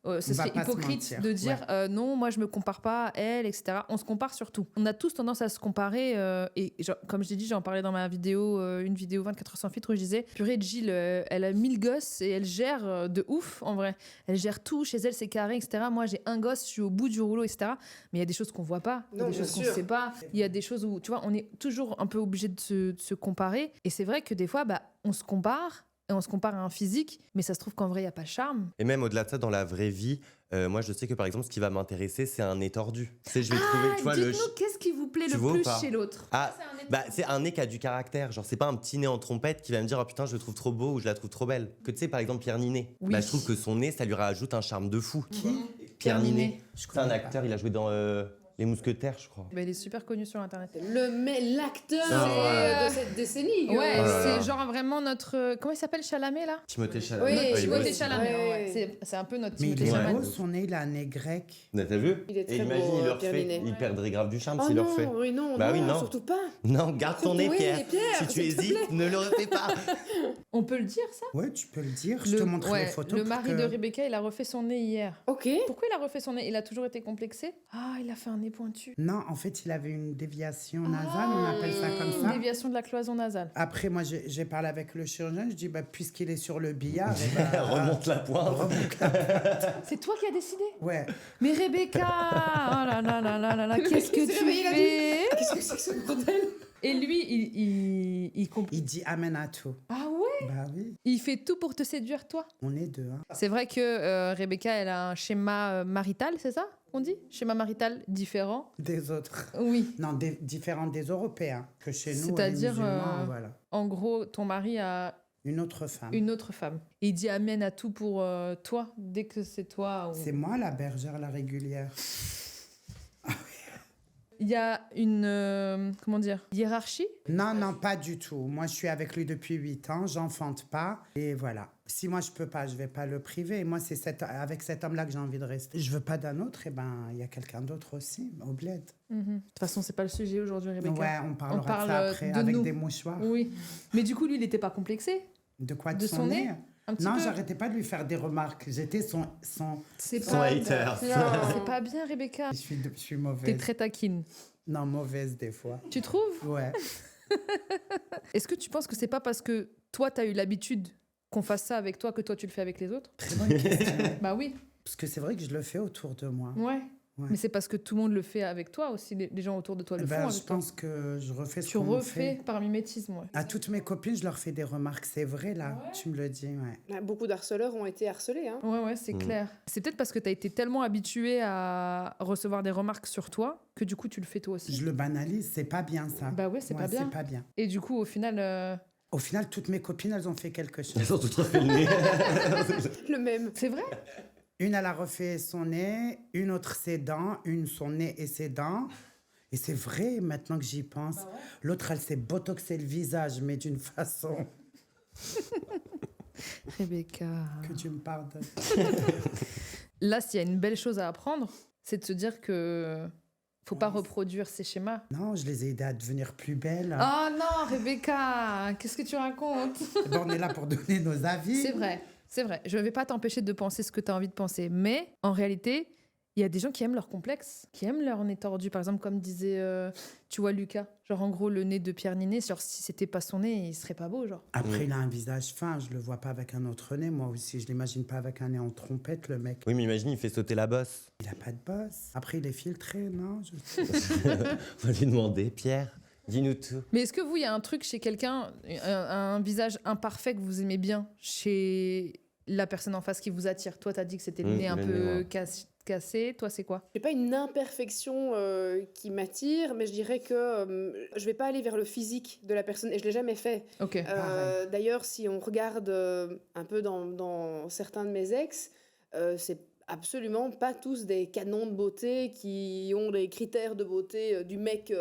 Ce On va serait pas se hypocrite mentir, de dire non, moi je me compare pas à elle, etc. On se compare surtout. On a tous tendance à se comparer et comme je l'ai dit, j'en parlais dans ma vidéo, une vidéo 24 heures sans filtre où je disais purée, Jill, elle a 1000 gosses et elle gère de ouf en vrai. Elle gère tout, chez elle c'est carré, etc. Moi j'ai un gosse, je suis au bout du rouleau, etc. Mais il y a des choses qu'on voit pas, il y a Non, des bien choses qu'on sûr. sait pas, il y a des choses où tu vois, on est toujours un peu obligé de se comparer. Et c'est vrai que des fois, bah, on se compare. Et on se compare à un physique, mais ça se trouve qu'en vrai, il n'y a pas de charme. Et même au-delà de ça, dans la vraie vie, moi je sais que par exemple, ce qui va m'intéresser, c'est un nez tordu. C'est je vais trouver, tu vois, le. Dites-nous, qu'est-ce qui vous plaît Tu le vois ou plus pas chez l'autre? Ah, bah c'est un nez qui a du caractère. Genre, c'est pas un petit nez en trompette qui va me dire, oh putain, je le trouve trop beau ou je la trouve trop belle. Que tu sais, par exemple, Pierre Ninet. Oui. Bah, je trouve que son nez, ça lui rajoute un charme de fou. Qui Pierre Ninet. Je C'est un connais pas. acteur, il a joué dans Les Mousquetaires, je crois. Bah, il est super connu sur Internet. L'acteur Ah, ouais. de cette décennie. Ouais, Oh là là. c'est genre vraiment notre... Comment il s'appelle, Chalamet, là? Timothée Chalamet. Oui, Ah, il est Timothée beau. Chalamet, Ouais. ouais. C'est un peu notre Mais il Timothée est Ouais. Chalamet. beau, son nez, il a un nez grec. T'as vu? Il est très Et imagine, beau, il le Pierre refait. Ninet. Il perdrait grave du charme Oh s'il le non, refait. oui, non, Bah non, oui, non. surtout pas. Non, garde ton nez, Oui, Pierre. Pierre, Si tu s'il te hésites, plaît. ne le refais pas. On peut le dire, ça? Ouais, tu peux le dire. Je te montre ouais, les photos. le pour mari que- de Rebecca, il a refait son nez hier. Ok. Pourquoi il a refait son nez? Il a toujours été complexé? Ah, il a fait un nez pointu. Non, en fait, il avait une déviation nasale, on appelle ça comme Une ça. déviation de la cloison nasale. Après, moi, j'ai parlé avec le chirurgien, je dis, bah, puisqu'il est sur le billard, eh ben, Remonte la pointe. C'est toi qui as décidé? ouais. Mais Rebecca! Oh là là là là là là, Le qu'est-ce mec qui que s'est tu réveillé, il a fais? Qu'est-ce que c'est que ce bordel? Et lui, il Il dit amen à tout. Ah ouais? Bah oui, Il fait tout pour te séduire, toi? on est deux. Hein. C'est vrai que Rebecca, elle a un schéma marital, c'est ça qu'on dit? Schéma marital différent? Des autres. Oui. Non, différents des Européens. Que chez nous, C'est-à-dire, les musulmans, voilà. En gros, ton mari a Une autre femme. une autre femme. Et il dit amen à tout pour toi, dès que c'est toi. C'est moi la bergère, la régulière. il y a une comment dire, hiérarchie? Non, non, pas du tout. Moi, je suis avec lui depuis 8 ans, j'enfante pas. Et voilà. Si moi, je peux pas, je vais pas le priver. Moi, c'est avec cet homme-là que j'ai envie de rester. Je veux pas d'un autre, et ben, il y a quelqu'un d'autre aussi, au bled. De toute façon, c'est pas le sujet aujourd'hui, Rebecca. Ouais, on parlera parle, de ça après, de avec nous. des mouchoirs. Oui. Mais du coup, lui, il était pas complexé De quoi? de son nez? Un petit Non, peu. j'arrêtais pas de lui faire des remarques. J'étais son... C'est Son pas hater. bien. C'est pas bien, Rebecca. Je suis T'es mauvaise. très taquine. Non, mauvaise des fois. Tu trouves? Ouais. Est-ce que tu penses que c'est pas parce que toi, t'as eu l'habitude qu'on fasse ça avec toi que toi, tu le fais avec les autres? Très bonne question. Bah oui. Parce que c'est vrai que je le fais autour de moi. Ouais. Ouais. Mais c'est parce que tout le monde le fait avec toi aussi. Les gens autour de toi le Ben, font je avec toi. pense que je refais ce Tu qu'on me refais fait. par mimétisme, ouais. À toutes mes copines, je leur fais des remarques. C'est vrai, là. Tu me le dis, ouais. Beaucoup d'harceleurs ont été harcelés. Hein. Ouais, c'est clair. C'est peut-être parce que t'as été tellement habitué à recevoir des remarques sur toi que du coup, tu le fais toi aussi. Je le banalise. C'est pas bien, ça. Bah ouais, c'est pas bien. C'est pas bien. Et du coup, au final, Au final, toutes mes copines, elles ont fait quelque chose. Elles ont tout refait le nez. Le même. c'est vrai. Une, elle a refait son nez, une autre ses dents, une son nez et ses dents. Et c'est vrai, maintenant que j'y pense. L'autre, elle s'est botoxé le visage, mais d'une façon Rebecca. que tu me pardonnes. Là, s'il y a une belle chose à apprendre, c'est de se dire que faut pas reproduire ces schémas. Non, je les ai aidées à devenir plus belles. Oh non, Rebecca, qu'est-ce que tu racontes? Eh ben, on est là pour donner nos avis. C'est vrai, c'est vrai. Je ne vais pas t'empêcher de penser ce que tu as envie de penser. Mais en réalité, il y a des gens qui aiment leur complexe, qui aiment leur nez tordu. Par exemple, comme disait, tu vois, Lucas. Genre, en gros, le nez de Pierre Ninet, genre, si c'était pas son nez, il serait pas beau, genre. Après, il a un visage fin. Je le vois pas avec un autre nez. Moi aussi, je l'imagine pas avec un nez en trompette, le mec. Oui, mais imagine, il fait sauter la bosse. Il a pas de bosse. Après, il est filtré, non? On va lui demander, Pierre, dis-nous tout. Mais est-ce que vous, il y a un truc chez quelqu'un, un visage imparfait que vous aimez bien chez la personne en face qui vous attire? Toi, t'as dit que c'était le nez un le peu nez, ouais. cassé. Toi, c'est quoi? J'ai pas une imperfection qui m'attire, mais je dirais que je vais pas aller vers le physique de la personne et je l'ai jamais fait. Ok. Pareil. D'ailleurs, si on regarde un peu dans certains de mes ex, c'est absolument pas tous des canons de beauté qui ont des critères de beauté du mec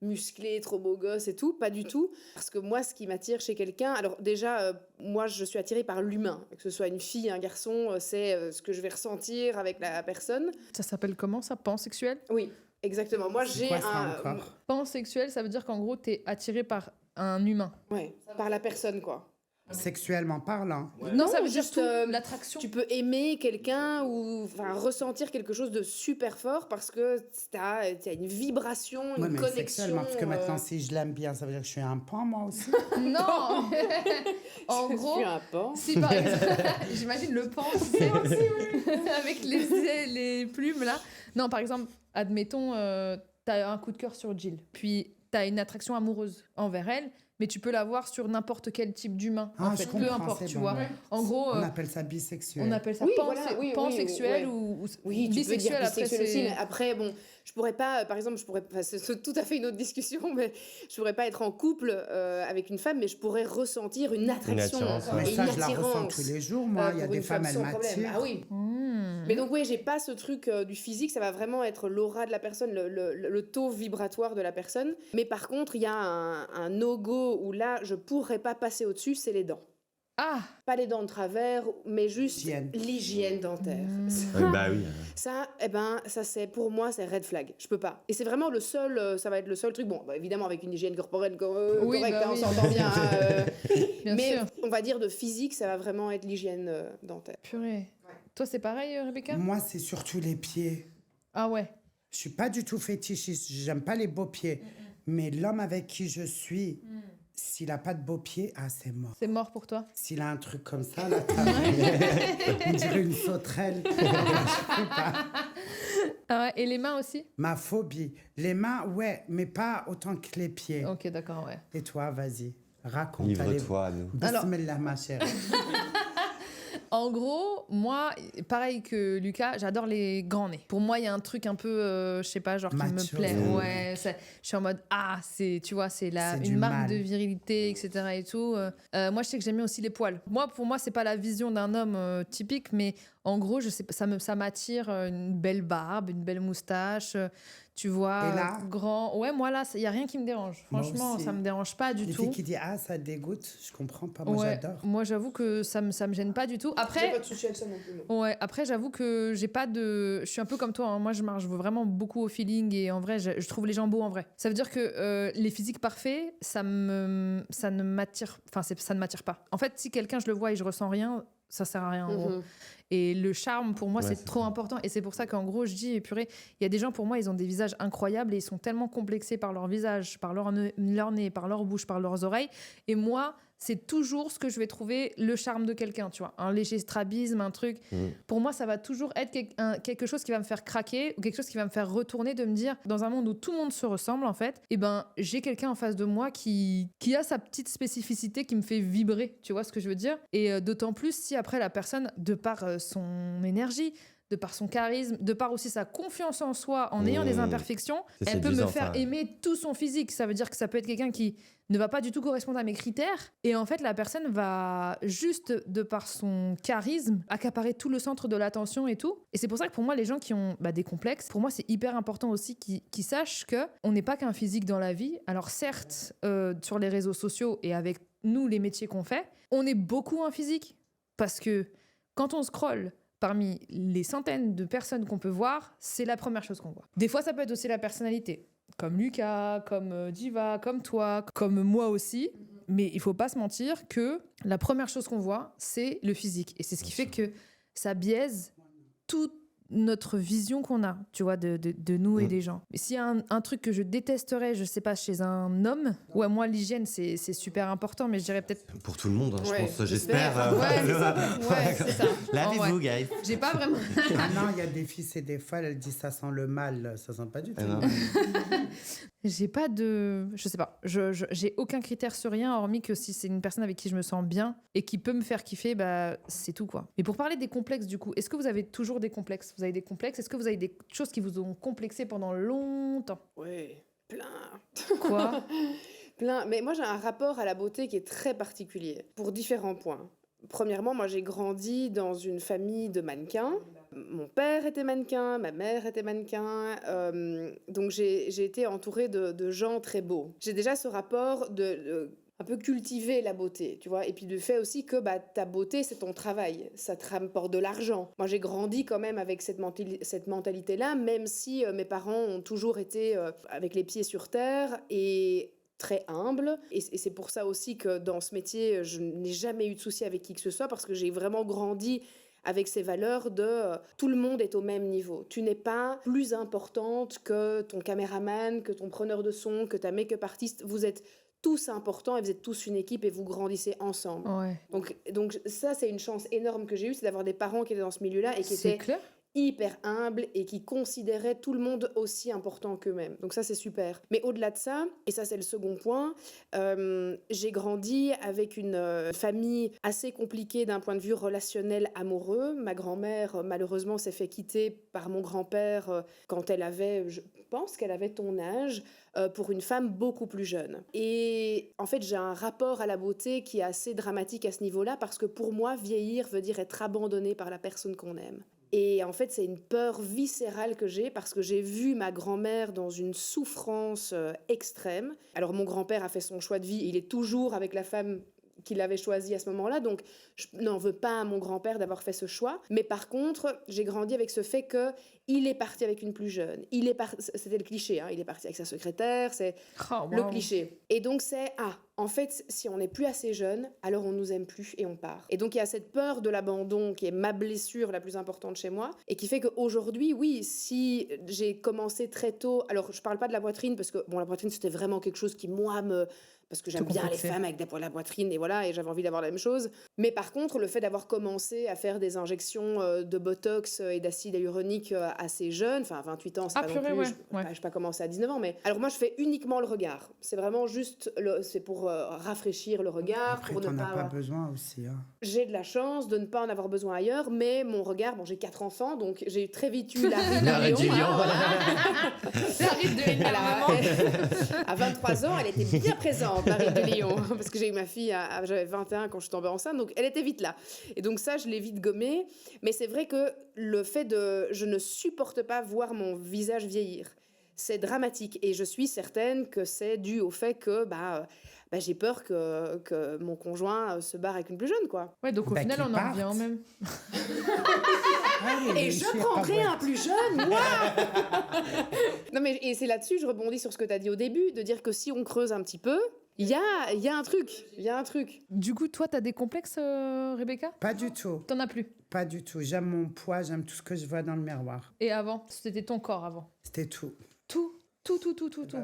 musclé, trop beau gosse et tout, pas du tout. Parce que moi, ce qui m'attire chez quelqu'un, alors déjà, moi, je suis attirée par l'humain. Que ce soit une fille, un garçon, c'est ce que je vais ressentir avec la personne. Ça s'appelle comment, ça? Pansexuel? Oui, exactement. Moi, C'est j'ai quoi ça un... encore? Pansexuel, ça veut dire qu'en gros, t'es attiré par un humain. Ouais, par la personne, quoi. Sexuellement parlant. Non, ça veut juste, dire tout, l'attraction. Tu peux aimer quelqu'un ou enfin ressentir quelque chose de super fort parce que t'as une vibration, une Ouais, mais connexion. sexuellement, parce que maintenant, si je l'aime bien, ça veut dire que je suis un pan, moi aussi. Non En Je gros, suis un pan. si par exemple, j'imagine le pan, tu sais, avec les plumes là. Non, par exemple, admettons, t'as un coup de cœur sur Jill, puis t'as une attraction amoureuse envers elle, mais tu peux l'avoir sur n'importe quel type d'humain, Ah, en je fait, peu comprends, importe, c'est tu bon, vois. ouais. En gros, On appelle ça bisexuel. on appelle ça Oui, voilà, oui, pansexuel oui, ou Oui, tu peux dire bisexuel. Après, bisexuel aussi, c'est... mais après, bon, je pourrais pas, par exemple, c'est tout à fait une autre discussion, mais je pourrais pas être en couple avec une femme, mais je pourrais ressentir une attraction attirance, ouais. Mais et ça, une je la ressens attirance. tous les jours, moi. Il y a pour des une femmes, elles sans problème. m'attirent. Ah oui. Mmh. Mais donc oui, j'ai pas ce truc du physique, ça va vraiment être l'aura de la personne, le taux vibratoire de la personne. Mais par contre, il y a un no-go où là, je pourrais pas passer au-dessus, c'est les dents. Ah Pas les dents de travers, mais juste Hygiène. l'hygiène dentaire. Bah oui. Ça, ça c'est pour moi, c'est red flag. Je peux pas. Et c'est vraiment le seul, ça va être le seul truc. Bon, bah, évidemment avec une hygiène corporelle Oui, correcte, bah hein, on oui. s'entend bien. Bien mais sûr. on va dire de physique, ça va vraiment être l'hygiène dentaire. Purée. Toi, c'est pareil, Rebecca? Moi, c'est surtout les pieds. Ah ouais. Je suis pas du tout fétichiste. J'aime pas les beaux pieds. Mais l'homme avec qui je suis, s'il a pas de beaux pieds, ah, c'est mort. C'est mort pour toi? S'il a un truc comme ça, là, on dirait une sauterelle. Ah ouais. Et les mains aussi? Ma phobie. Les mains, ouais, mais pas autant que les pieds. Ok, d'accord, ouais. Et toi, vas-y, raconte. Livre-toi à nous. Alors- Bismillah, ma chère. En gros, moi, pareil que Lucas, j'adore les grands nez. Pour moi, il y a un truc un peu, je sais pas, genre qui me Macho. plaît. Ouais, je suis en mode, ah, c'est, tu vois, c'est C'est du une marque mal. de virilité, etc. et tout. Moi, je sais que j'aime bien aussi les poils. Moi, pour moi, c'est pas la vision d'un homme typique, mais En gros, je sais pas, ça m'attire une belle barbe, une belle moustache, tu vois, Et là grand. Ouais, moi là, il y a rien qui me dérange. Moi Franchement, aussi. ça me dérange pas du Les tout. filles qui disent « Ah, ça dégoûte », je comprends pas, moi Ouais, j'adore. moi j'avoue que ça me gêne pas du tout. J'ai Après, pas de souci avec ça non plus. moi. ouais, après j'avoue que j'ai pas de. Je suis un peu comme toi, hein. Moi je marche vraiment beaucoup au feeling et en vrai, je trouve les gens beaux en vrai. Ça veut dire que les physiques parfaits, ça ne m'attire. Enfin, ça ne m'attire pas. En fait, si quelqu'un je le vois et je ressens rien, ça sert à rien en gros. Mhm. Et le charme, pour moi, Ouais, c'est c'est trop ça. important. Et c'est pour ça qu'en gros, je dis, purée, il y a des gens, pour moi, ils ont des visages incroyables et ils sont tellement complexés par leur visage, par leur nez, par leur bouche, par leurs oreilles. Et moi, c'est toujours ce que je vais trouver le charme de quelqu'un, tu vois. Un léger strabisme, un truc. Pour moi, ça va toujours être quelque chose qui va me faire craquer ou quelque chose qui va me faire retourner, de me dire, dans un monde où tout le monde se ressemble, en fait, eh ben, j'ai quelqu'un en face de moi qui a sa petite spécificité qui me fait vibrer, tu vois ce que je veux dire. Et d'autant plus si après la personne, de par son énergie, de par son charisme, de par aussi sa confiance en soi, en ayant des imperfections, C'est elle peut me séduisant, faire ça. aimer tout son physique. Ça veut dire que ça peut être quelqu'un qui ne va pas du tout correspondre à mes critères. Et en fait, la personne va juste, de par son charisme, accaparer tout le centre de l'attention et tout. Et c'est pour ça que pour moi, les gens qui ont des complexes, pour moi, c'est hyper important aussi qu'ils sachent qu'on n'est pas qu'un physique dans la vie. Alors certes, sur les réseaux sociaux et avec nous, les métiers qu'on fait, on est beaucoup un physique. Parce que quand on scrolle parmi les centaines de personnes qu'on peut voir, c'est la première chose qu'on voit. Des fois, ça peut être aussi la personnalité. Comme Lucas, comme Diva, comme toi, comme moi aussi. Mais il faut pas se mentir que la première chose qu'on voit, c'est le physique. Et c'est ce qui fait que ça biaise toute notre vision qu'on a, tu vois, de nous et des gens. Mais s'il y a un truc que je détesterais, je sais pas, chez un homme, ouais, moi, l'hygiène, c'est super important, mais je dirais peut-être... Pour tout le monde, hein, je Ouais, pense, j'espère. j'espère. Ouais, c'est ça. Lavez-vous, En vrai. guys. J'ai pas vraiment... Ah non, il y a des filles, c'est des fois, elles disent « Ça sent le mal », ça sent pas du tout. Ah non. J'ai pas de... Je sais pas. J'ai aucun critère sur rien, hormis que si c'est une personne avec qui je me sens bien et qui peut me faire kiffer, bah, c'est tout, quoi. Mais pour parler des complexes, du coup, est-ce que vous avez toujours des complexes? Vous avez des complexes? Est-ce que vous avez des choses qui vous ont complexé pendant longtemps? Ouais, plein. Quoi? Plein. Mais moi, j'ai un rapport à la beauté qui est très particulier, pour différents points. Premièrement, moi, j'ai grandi dans une famille de mannequins. Mon père était mannequin, ma mère était mannequin. Donc, j'ai été entourée de gens très beaux. J'ai déjà ce rapport de un peu cultiver la beauté, tu vois. Et puis, le fait aussi que ta beauté, c'est ton travail. Ça te rapporte de l'argent. Moi, j'ai grandi quand même avec cette mentalité-là, même si mes parents ont toujours été avec les pieds sur terre et très humble. Et c'est pour ça aussi que dans ce métier, je n'ai jamais eu de souci avec qui que ce soit, parce que j'ai vraiment grandi avec ces valeurs de tout le monde est au même niveau. Tu n'es pas plus importante que ton caméraman, que ton preneur de son, que ta make-up artiste. Vous êtes tous importants et vous êtes tous une équipe et vous grandissez ensemble. Ouais. Donc ça, c'est une chance énorme que j'ai eue, c'est d'avoir des parents qui étaient dans ce milieu-là et qui C'est étaient clair. hyper humbles et qui considéraient tout le monde aussi important qu'eux-mêmes. Donc ça, c'est super. Mais au-delà de ça, et ça c'est le second point, j'ai grandi avec une famille assez compliquée d'un point de vue relationnel amoureux. Ma grand-mère, malheureusement, s'est fait quitter par mon grand-père quand elle avait, je pense qu'elle avait ton âge, pour une femme beaucoup plus jeune. Et en fait, j'ai un rapport à la beauté qui est assez dramatique à ce niveau-là, parce que pour moi, vieillir veut dire être abandonné par la personne qu'on aime. Et en fait, c'est une peur viscérale que j'ai, parce que j'ai vu ma grand-mère dans une souffrance extrême. Alors, mon grand-père a fait son choix de vie, il est toujours avec la femme qu'il avait choisie à ce moment-là, donc je n'en veux pas à mon grand-père d'avoir fait ce choix. Mais par contre, j'ai grandi avec ce fait qu'il est parti avec une plus jeune. C'était le cliché, hein, il est parti avec sa secrétaire, c'est le cliché. Et donc c'est, en fait, si on n'est plus assez jeune, alors on nous aime plus et on part. Et donc il y a cette peur de l'abandon qui est ma blessure la plus importante chez moi, et qui fait qu'aujourd'hui, oui, si j'ai commencé très tôt, alors je parle pas de la poitrine, parce que bon, la poitrine c'était vraiment quelque chose qui, moi, parce que j'aime bien les femmes avec des poils à la poitrine, et voilà, et j'avais envie d'avoir la même chose. Mais par contre, le fait d'avoir commencé à faire des injections de Botox et d'acide hyaluronique assez jeune, enfin 28 ans, c'est pas non plus, ouais. je n'ai pas commencé à 19 ans, mais alors moi je fais uniquement le regard. C'est vraiment juste, c'est pour rafraîchir le regard. Après, pour t'en ne as pas pas avoir... besoin aussi. Hein. J'ai de la chance de ne pas en avoir besoin ailleurs, mais mon regard, bon, j'ai 4 enfants, donc j'ai très vite eu la ride du lion. La ride de Alors, à 23 ans, elle était bien présente. Paris de Lyon, parce que j'ai eu ma fille, j'avais 21 quand je suis tombée enceinte, donc elle était vite là. Et donc ça, je l'ai vite gommé. Mais c'est vrai que le fait je ne supporte pas voir mon visage vieillir. C'est dramatique. Et je suis certaine que c'est dû au fait que j'ai peur que mon conjoint se barre avec une plus jeune, quoi. Ouais, donc au Bah, final, qu'il on en parte. revient au même. Ah oui, Et les je filles, prendrai pas un plus jeune, moi. Non, mais et c'est là-dessus, je rebondis sur ce que tu as dit au début, de dire que si on creuse un petit peu, il y a un truc. Il y a un truc. Du coup, toi, t'as des complexes, Rebecca? Pas du tout. T'en as plus. Pas du tout. J'aime mon poids, j'aime tout ce que je vois dans le miroir. Et avant? C'était ton corps avant. C'était tout. Tout.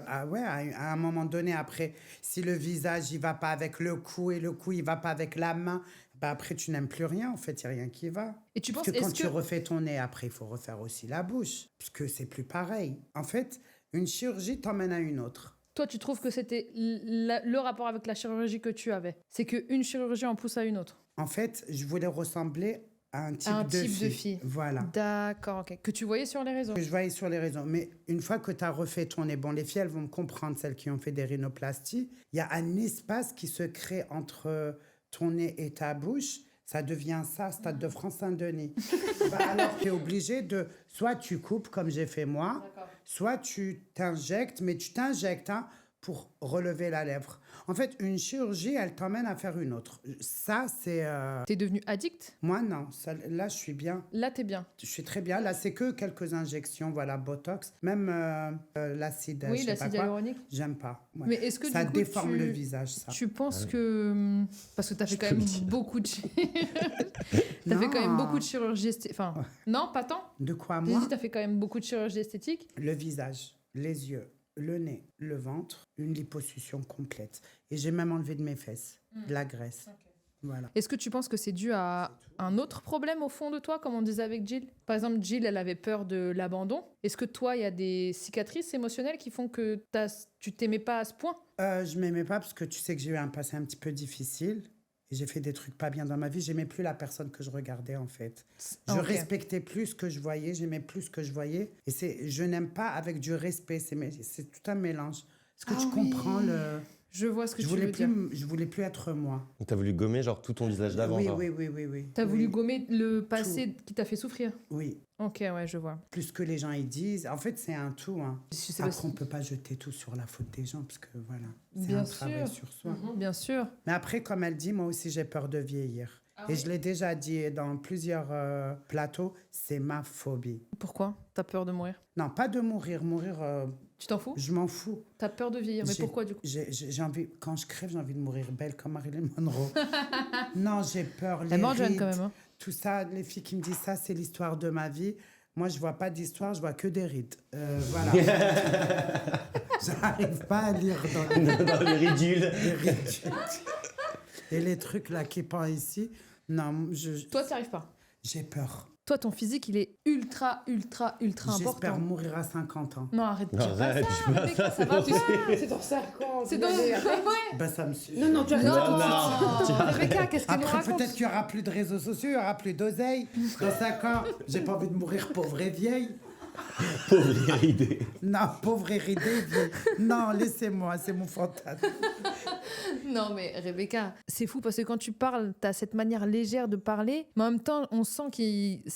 Ah ouais, à un moment donné, après, si le visage, il va pas avec le cou et le cou, il va pas avec la main, bah après, tu n'aimes plus rien, en fait, il n'y a rien qui va. Et tu penses, Parce que quand est-ce tu que... refais ton nez, après, il faut refaire aussi la bouche, parce que c'est plus pareil. En fait, une chirurgie t'emmène à une autre. Toi, tu trouves que c'était le rapport avec la chirurgie que tu avais? C'est qu'une chirurgie en pousse à une autre? En fait, je voulais ressembler à un type, Un de, type fille. de fille. Voilà. D'accord, ok. Que tu voyais sur les réseaux? Que je voyais sur les réseaux. Mais une fois que tu as refait ton nez, bon, les filles, elles vont me comprendre, celles qui ont fait des rhinoplasties, il y a un espace qui se crée entre ton nez et ta bouche. Ça devient ça, Stade de France-Saint-Denis. Alors, tu es obligé de... Soit tu coupes, comme j'ai fait moi, soit tu t'injectes, mais tu t'injectes pour relever la lèvre. En fait, une chirurgie, elle t'emmène à faire une autre. Ça, c'est... T'es devenu addict? Moi, non. Ça, là, je suis bien. Là, t'es bien. Je suis très bien. Là, c'est que quelques injections, voilà, Botox. Même l'acide, Oui, je sais pas l'acide quoi. hyaluronique. J'aime pas. Ouais. Mais est-ce que Ça du coup, déforme le visage, ça. Tu penses que... Parce que t'as fait quand même beaucoup de... T'as fait quand même Non. beaucoup de chirurgie esthétique. Enfin, non, pas tant. De quoi, J'ai moi? dit, t'as fait quand même beaucoup de chirurgie esthétique. Le visage, les yeux, le nez, le ventre, une liposuction complète. Et j'ai même enlevé de mes fesses, de la graisse. Voilà. Est-ce que tu penses que c'est dû à un autre problème au fond de toi, comme on disait avec Jill? Par exemple, Jill, elle avait peur de l'abandon. Est-ce que toi, il y a des cicatrices émotionnelles qui font que tu t'aimais pas à ce point? Je m'aimais pas parce que tu sais que j'ai eu un passé un petit peu difficile. Et j'ai fait des trucs pas bien dans ma vie. J'aimais plus la personne que je regardais, en fait. Je Ok. respectais plus ce que je voyais. J'aimais plus ce que je voyais. Et je n'aime pas avec du respect. C'est tout un mélange. Est-ce que tu comprends le... Je vois ce que Je tu voulais veux dire. je voulais plus être moi. Donc, t'as voulu gommer genre tout ton visage d'avant. Oui, genre. oui. T'as Oui, voulu gommer le passé qui t'a fait souffrir? Oui. Ok, ouais, je vois. Plus que les gens ils disent. En fait, c'est un tout. Je sais pas Après, si- on peut pas jeter tout sur la faute des gens parce que voilà, c'est Bien un travail sûr. sur soi. Bien sûr. Mais après, comme elle dit, moi aussi j'ai peur de vieillir. Et je l'ai déjà dit dans plusieurs plateaux, c'est ma phobie. Pourquoi? T'as peur de mourir? Non, pas de mourir. Mourir, Tu t'en fous? je m'en fous. T'as peur de vieillir, mais J'ai- pourquoi du coup? J'ai envie, quand je crève, j'ai envie de mourir belle comme Marilyn Monroe. Non, j'ai peur. Elle Les est morte jeune rides, quand même. Hein. tout ça, les filles qui me disent ça, c'est l'histoire de ma vie. Moi, je vois pas d'histoire, je vois que des rides. Voilà. J'arrive pas à lire Dans les ridules. les rides. Et les trucs là qui pendent ici, non, Toi, t'y arrives pas. j'ai peur. Toi, ton physique, il est ultra J'espère important. mourir à 50 ans. Non, arrête de dire pas Arrête, ça, dis pas Rebecca, ça, ça va c'est pas. C'est dans 5 ans. C'est dans... t'imagines, après. Ouais. Ben, ça me suffit. Non, tu arrêtes Non, tout de suite. non. Rebecca, qu'est-ce qu'elle nous Après, raconte? peut-être qu'il n'y aura plus de réseaux sociaux, il n'y aura plus d'oseille. Dans 5 ans, j'ai pas envie de mourir pauvre et vieille. Pauvre idée. Non, pauvre et ridée, vieille. Non, laissez-moi, c'est mon fantasme. Non, mais Rebecca, c'est fou parce que quand tu parles, t'as cette manière légère de parler, mais en même temps, on sent que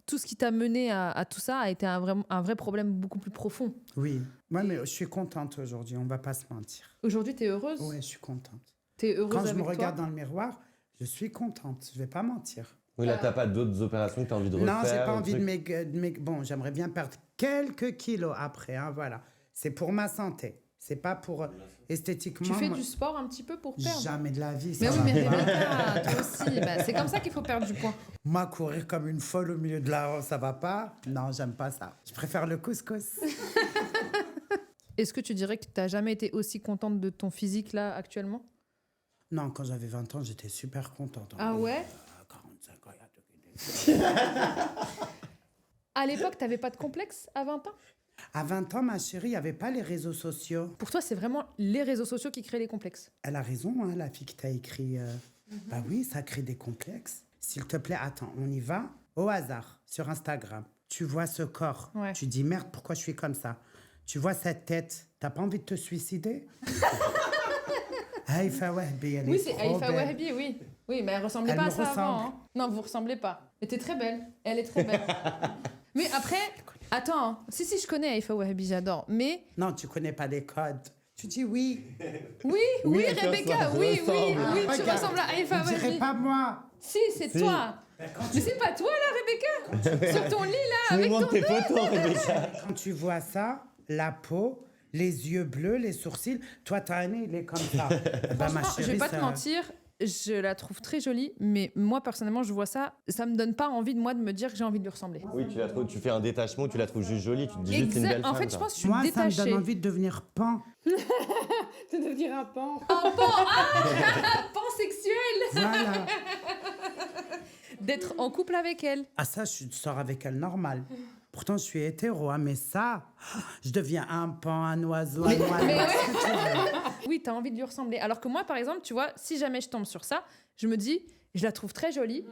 tout ce qui t'a mené à tout ça a été un vrai problème beaucoup plus profond. Oui, moi, mais je suis contente aujourd'hui, on va pas se mentir. Aujourd'hui, t'es heureuse? Ouais, je suis contente. T'es heureuse Quand je avec me regarde toi? dans le miroir, je suis contente, je vais pas mentir. Oui, là, t'as pas d'autres opérations que t'as envie de refaire? Non, j'ai pas un envie truc de bon, j'aimerais bien perdre quelques kilos après, hein, voilà. C'est pour ma santé, c'est pas pour esthétiquement. Tu fais moi, du sport un petit peu pour perdre? jamais de la vie, Mais ça oui, va mais pas. Rebecca, toi aussi, bah, c'est comme ça qu'il faut perdre du poids. Moi, courir comme une folle au milieu de la rue, ça va pas. Non, j'aime pas ça. Je préfère le couscous. Est-ce que tu dirais que t'as jamais été aussi contente de ton physique là actuellement? Non, quand j'avais 20 ans, j'étais super contente. Ah ouais? À 45 ans, il y a tout qui À l'époque, t'avais pas de complexe à 20 ans? À 20 ans, ma chérie, il n'y avait pas les réseaux sociaux. Pour toi, c'est vraiment les réseaux sociaux qui créent les complexes. Elle a raison, hein, la fille qui t'a écrit. Bah oui, ça crée des complexes. S'il te plaît, attends, on y va au hasard sur Instagram. Tu vois ce corps. Ouais. Tu dis merde, pourquoi je suis comme ça? Tu vois cette tête. T'as pas envie de te suicider? Haïfa Wahbi, elle est Oui, c'est trop Haïfa belle. Wahbi, oui. Oui, mais elle ressemblait Elle pas à me ça ressemble. avant. Hein. Non, vous ressemblez pas. Elle était très belle. Elle est très belle. Mais après, attends. Hein. Si, je connais Haïfa Wahbi, j'adore. Mais Non, tu connais pas les codes. Tu dis oui. oui, Oui, elle Rebecca, ressemble, oui, ressemble. tu Regarde, ressembles à Haïfa On dirait Wahbi. pas moi. Si, c'est toi. Mais c'est pas toi là, Rebecca. Sur ton lit là, Tu nous avec montres tes photos, Rebecca. Quand tu vois ça, la peau, les yeux bleus, les sourcils, toi, t'as un nez, il est comme ça. Bah, ma Franchement, je vais chérie, pas te ça- mentir, je la trouve très jolie, mais moi personnellement, je vois ça, ça me donne pas envie de moi de me dire que j'ai envie de lui ressembler. Oui, tu fais un détachement, tu la trouves juste jolie, tu te dis juste c'est une belle En femme. fait, je quoi. pense que je suis Moi, ça me détachée. donne envie de devenir pan. De devenir un pan. Pansexuelle, Voilà. d'être en couple avec elle. Ah ça, je sors avec elle normal. Pourtant, je suis hétéro, hein, mais ça, je deviens un pan, un oiseau, un oiseau. ce que tu veux. Oui, t'as envie de lui ressembler. Alors que moi, par exemple, tu vois, si jamais je tombe sur ça, je me dis, je la trouve très jolie,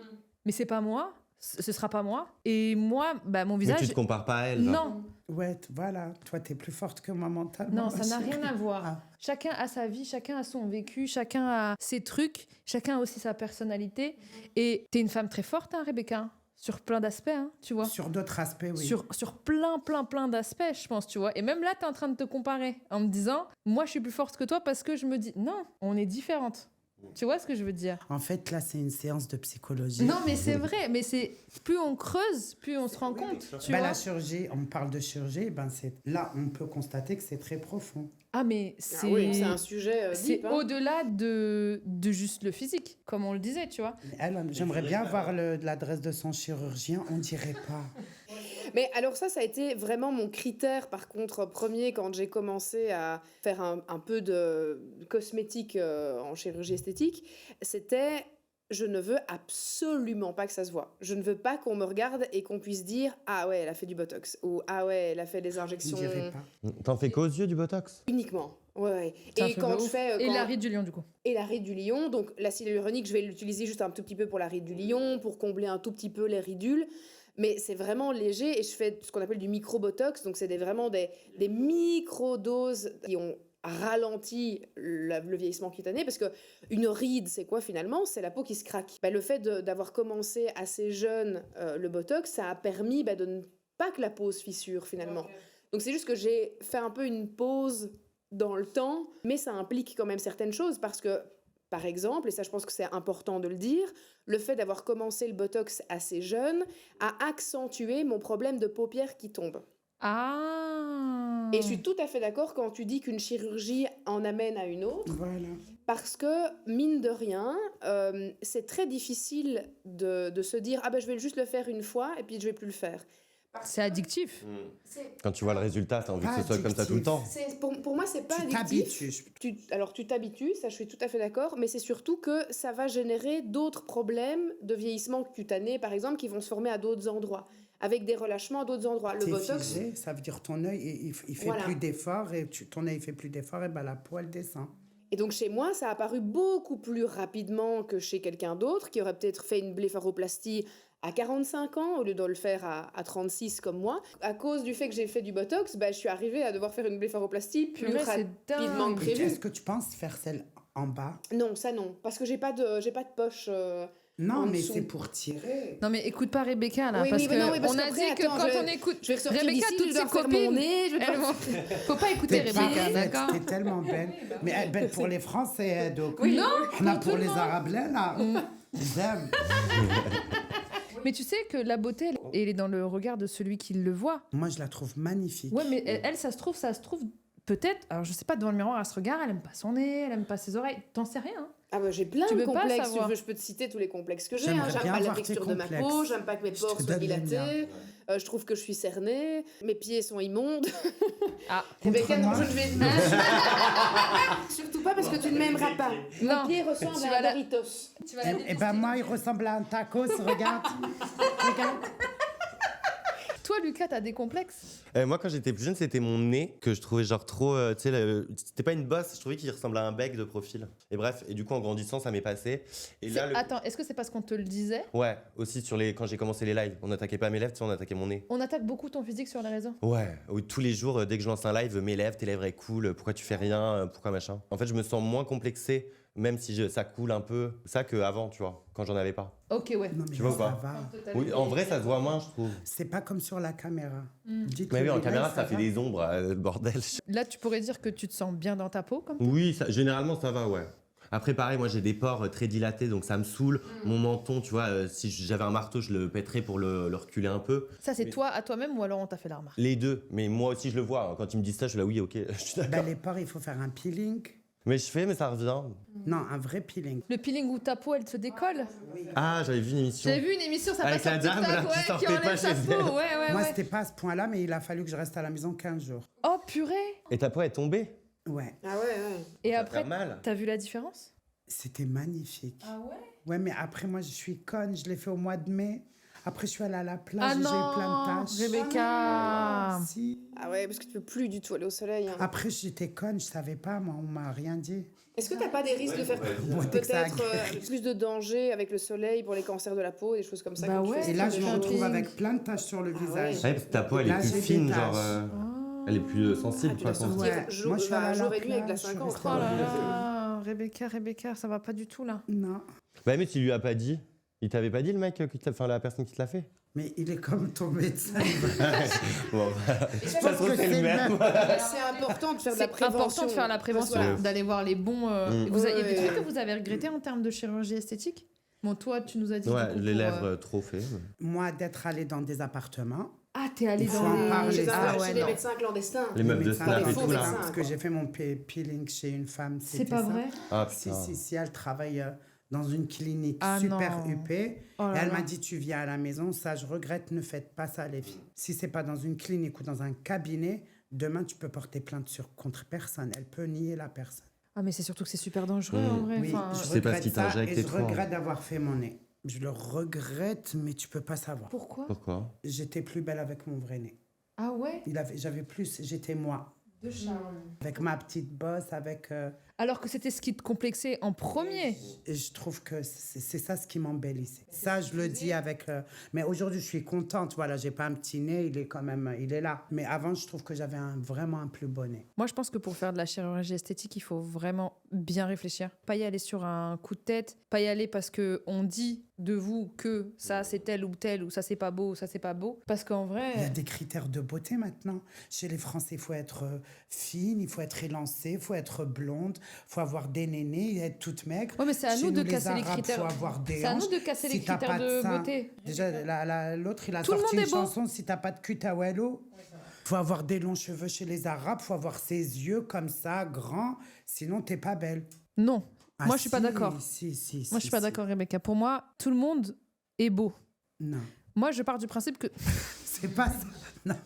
mais c'est pas moi, ce sera pas moi. Et moi, bah, mon Mais visage... tu te compares pas à elle. là. Non, Ouais, voilà. Toi, t'es plus forte que moi mentalement. non, ça ma n'a chérie. rien à voir. Ah. Chacun a sa vie, chacun a son vécu, chacun a ses trucs, chacun a aussi sa personnalité. Et t'es une femme très forte, hein, Rebecca, sur plein d'aspects, hein, tu vois. Sur d'autres aspects, oui. Sur plein d'aspects, je pense, tu vois. Et même là, t'es en train de te comparer en me disant, moi, je suis plus forte que toi parce que je me dis, non, on est différentes. Tu vois ce que je veux dire? En fait, là, c'est une séance de psychologie. Non, mais c'est vrai. Mais c'est plus on creuse, plus on se rend compte. Tu Ben, vois? la chirurgie, on parle de chirurgie, ben c'est là, on peut constater que c'est très profond. Ah, mais Ah c'est oui, c'est un sujet c'est deep. Hein. au-delà de juste le physique, comme on le disait, tu vois. Elle, j'aimerais bien voir l'adresse de son chirurgien, on dirait pas. Mais alors ça a été vraiment mon critère, par contre, premier, quand j'ai commencé à faire un peu de cosmétique en chirurgie esthétique, c'était... Je ne veux absolument pas que ça se voit. Je ne veux pas qu'on me regarde et qu'on puisse dire « Ah ouais, elle a fait du Botox » ou « Ah ouais, elle a fait des On injections dirait pas. T'en fais qu'aux yeux du botox? uniquement. » Ouais. C'est un Et truc quand de je ouf. fais... Et quand- la ride du lion, du coup. et la ride du lion. Donc l'acide hyaluronique, je vais l'utiliser juste un tout petit peu pour la ride du lion, pour combler un tout petit peu les ridules. Mais c'est vraiment léger et je fais ce qu'on appelle du micro-botox. Donc c'est vraiment des micro-doses qui ont ralenti le vieillissement cutané. Parce qu'une ride, c'est quoi finalement? C'est la peau qui se craque. Le fait d'avoir commencé assez jeune le botox, ça a permis de ne pas que la peau se fissure finalement. Donc c'est juste que j'ai fait un peu une pause dans le temps, mais ça implique quand même certaines choses parce que, par exemple, et ça je pense que c'est important de le dire, le fait d'avoir commencé le Botox assez jeune a accentué mon problème de paupières qui tombent. Ah. Et je suis tout à fait d'accord quand tu dis qu'une chirurgie en amène à une autre, Voilà. parce que, mine de rien, c'est très difficile de se dire « Ah ben je vais juste le faire une fois et puis je vais plus le faire ». C'est addictif. Quand tu vois le résultat, t'as envie que ce soit comme ça tout le temps. Pour moi, c'est pas Tu addictif. t'habitues. Alors, tu t'habitues, ça, je suis tout à fait d'accord, mais c'est surtout que ça va générer d'autres problèmes de vieillissement cutané, par exemple, qui vont se former à d'autres endroits, avec des relâchements à d'autres endroits. Le T'es Botox, figé, ça veut dire ton œil, il fait Voilà. plus d'efforts et ton œil fait plus d'efforts et ben la peau elle descend. et donc chez moi, ça a apparu beaucoup plus rapidement que chez quelqu'un d'autre, qui aurait peut-être fait une blépharoplastie à 45 ans, au lieu de le faire à 36 comme moi. À cause du fait que j'ai fait du Botox, je suis arrivée à devoir faire une blépharoplastie plus Purée, c'est rapidement dingue. que Et prévu. est-ce que tu penses faire celle en bas? Non, ça non, parce que j'ai pas de poche... Non, En mais dessous. c'est pour tirer. Non, mais écoute pas Rebecca, là. Oui, parce oui, que non, oui, parce on a qu'après, dit que attends, quand je- on écoute. Je vais ressortir Rebecca, d'ici, toutes je dois ses refaire copines, mon nez, je vais elles devoir- vont- Faut pas écouter T'es Rebecca, parfaite, d'accord? t'es tellement belle. Mais elle est belle pour les Français, donc. Oui, non, On a pour tout pour le les monde. Arabes là. Ils aiment. Mais tu sais que la beauté, elle est dans le regard de celui qui le voit. Moi, je la trouve magnifique. Ouais, mais elle, ça se trouve peut-être. Alors, je sais pas, devant le miroir, elle se regarde, elle aime pas son nez, elle aime pas ses oreilles. T'en sais rien. Hein. Ah bah j'ai plein Tu de peux pas complexes, savoir. je peux te citer tous les complexes que j'ai. J'aimerais J'aime bien pas la voir tes texture de ma complexes. peau, j'aime pas que mes Je pores te soient donne les dilatés, je trouve que je suis cernée, mes pieds sont immondes. Ah, Rebecca, non, moi je ne vais... Surtout pas parce que tu ne m'aimeras pas. non. Mes pieds ressemblent Tu à vas un la- Doritos. Tu vas Et ben moi, il ressemble à un tacos, regarde. Regarde. toi, Lucas, t'as des complexes? Moi, quand j'étais plus jeune, c'était mon nez que je trouvais genre trop. Tu sais, c'était pas une bosse, je trouvais qu'il ressemblait à un bec de profil. Et bref, et du coup, en grandissant, ça m'est passé. Et là, Attends, est-ce que c'est parce qu'on te le disait? Ouais, aussi quand j'ai commencé les lives, on n'attaquait pas mes lèvres, tu sais, on attaquait mon nez. On attaque beaucoup ton physique sur les réseaux? Ouais, oui, tous les jours, dès que je lance un live, mes lèvres, tes lèvres, elles coulent, pourquoi tu fais rien, pourquoi machin. En fait, je me sens moins complexé, même si ça coule un peu, ça qu'avant, tu vois, quand j'en avais pas. Ok, ouais. Non, mais Tu vois ça ou pas va. Oui, en vrai, ça se voit moins, je trouve. C'est pas comme sur la caméra. Mm. Dites-le, Mais oui, en les caméra, lives, ça fait va. des ombres, bordel. Là, tu pourrais dire que tu te sens bien dans ta peau, comme Oui, généralement, ça va, ouais. Après, pareil, moi, j'ai des pores très dilatés, donc ça me saoule. Mon menton, tu vois, si j'avais un marteau, je le pèterais pour le reculer un peu. ça, c'est Mais- toi à toi-même ou alors on t'a fait la remarque? Les deux, mais moi aussi, je le vois. Hein. Quand ils me disent ça, je suis là, oui, ok, je suis d'accord. Bah, les pores, il faut faire un peeling. Mais je fais, mais ça revient. Non, un vrai peeling. Le peeling où ta peau, elle se décolle? Ah, j'avais vu une émission. J'avais vu une émission, ça Avec passe sur la dame, TikTok, là, qui ouais, qui sortait enlève pas sa chez peau. elle. Ouais, Moi, ouais. c'était pas à ce point-là, mais il a fallu que je reste à la maison 15 jours. Oh, purée! Et ta peau est tombée. Ouais, Ah ouais. Et Ça après, fait mal. t'as vu la différence? c'était magnifique. Ah ouais? Ouais, mais après, moi, je suis conne. Je l'ai fait au mois de mai. Après, je suis allée à la plage. Ah J'ai eu non, plein de taches. Rebecca. Si. Ah ouais, parce que tu peux plus du tout aller au soleil. Hein. Après, j'étais conne. Je savais pas, moi. On m'a rien dit. Est-ce que t'as pas des risques de faire Bon, dès que ça peut-être agresse. plus de danger avec le soleil pour les cancers de la peau, des choses comme ça Bah quand tu ouais. fais Et ce là, type je de me choses. retrouve avec plein de taches sur le Ah visage. ouais. Ouais, parce que ta peau, elle est Là, plus j'ai des fine, taches. genre. Elle est plus sensible, Ah, tu quoi. dois sortir Ouais. jour, Moi, je suis allée à la jour et nuit avec la plage, je suis 50. restée Oh là Ouais. là, Rebecca, ça va pas du tout là. Non. Bah, mais tu lui as pas dit. Il t'avait pas dit, le mec, enfin, la personne qui te l'a fait. Mais il est comme ton médecin. Bon, Je pense que c'est le même. C'est important de faire de la C'est prévention. important de faire la prévention, Voilà. d'aller voir les bons. Mm. Il y a des Ouais. trucs que vous avez regrettés en termes de chirurgie esthétique? Bon, toi, tu nous as dit. ouais, du coup, les pour, lèvres trop fait. Moi, d'être allée dans des appartements. Ah, t'es allé Il faut dans en les. parler, Chez, ça. un- ouais, chez les non. médecins clandestins. Les meufs de médecins, Snap les et faux tout, médecins. là. Parce que j'ai fait mon peeling chez une femme. C'est c'était pas ça. vrai? Ah, Si, putain. si, elle travaille dans une clinique Ah super non. huppée. Oh là Et elle là. m'a dit, tu viens à la maison, ça je regrette, ne faites pas ça les filles. Si c'est pas dans une clinique ou dans un cabinet, demain tu peux porter plainte contre personne. Elle peut nier la personne. Ah, mais c'est surtout que c'est super dangereux Mm. en vrai. Oui, Enfin, je sais pas ce regrette qui ça t'injecte et et je tout, hein. regrette d'avoir fait mon nez. Je le regrette, mais tu peux pas savoir. Pourquoi? Pourquoi? J'étais plus belle avec mon vrai nez. Ah ouais? J'avais plus, j'étais moi. De charme. Avec ma petite bosse, avec... Alors que c'était ce qui te complexait en premier. Et je trouve que c'est ça ce qui m'embellissait. Ça, je le dis avec... Mais aujourd'hui, je suis contente. Voilà, j'ai pas un petit nez, il est quand même... Il est là. Mais avant, je trouve que j'avais vraiment un plus beau nez. Moi, je pense que pour faire de la chirurgie esthétique, il faut vraiment bien réfléchir. Pas y aller sur un coup de tête, pas y aller parce que on dit de vous que ça c'est tel ou ça c'est pas beau ou ça c'est pas beau. Parce qu'en Il y a vrai, des critères de beauté maintenant. Chez les Français, il faut être fine, il faut être élancée, il faut être blonde, il faut avoir des nénés, être toute maigre. ouais, mais c'est à Chez nous de nous, casser les Arabes, critères. faut avoir des C'est à nous hanches. de casser Si les t'as critères pas de de sein- beauté. Déjà, l'autre, il a Tout le sorti monde une est beau. chanson, si t'as pas de cul, t'as wello. Faut avoir des longs cheveux chez les Arabes, faut avoir ses yeux comme ça, grands, sinon t'es pas belle. Non, Ah, moi je suis pas si, d'accord. Si, Moi je suis pas d'accord, Rebecca. Pour moi, tout le monde est beau. Non, Moi, je pars du principe que c'est pas ça. Non,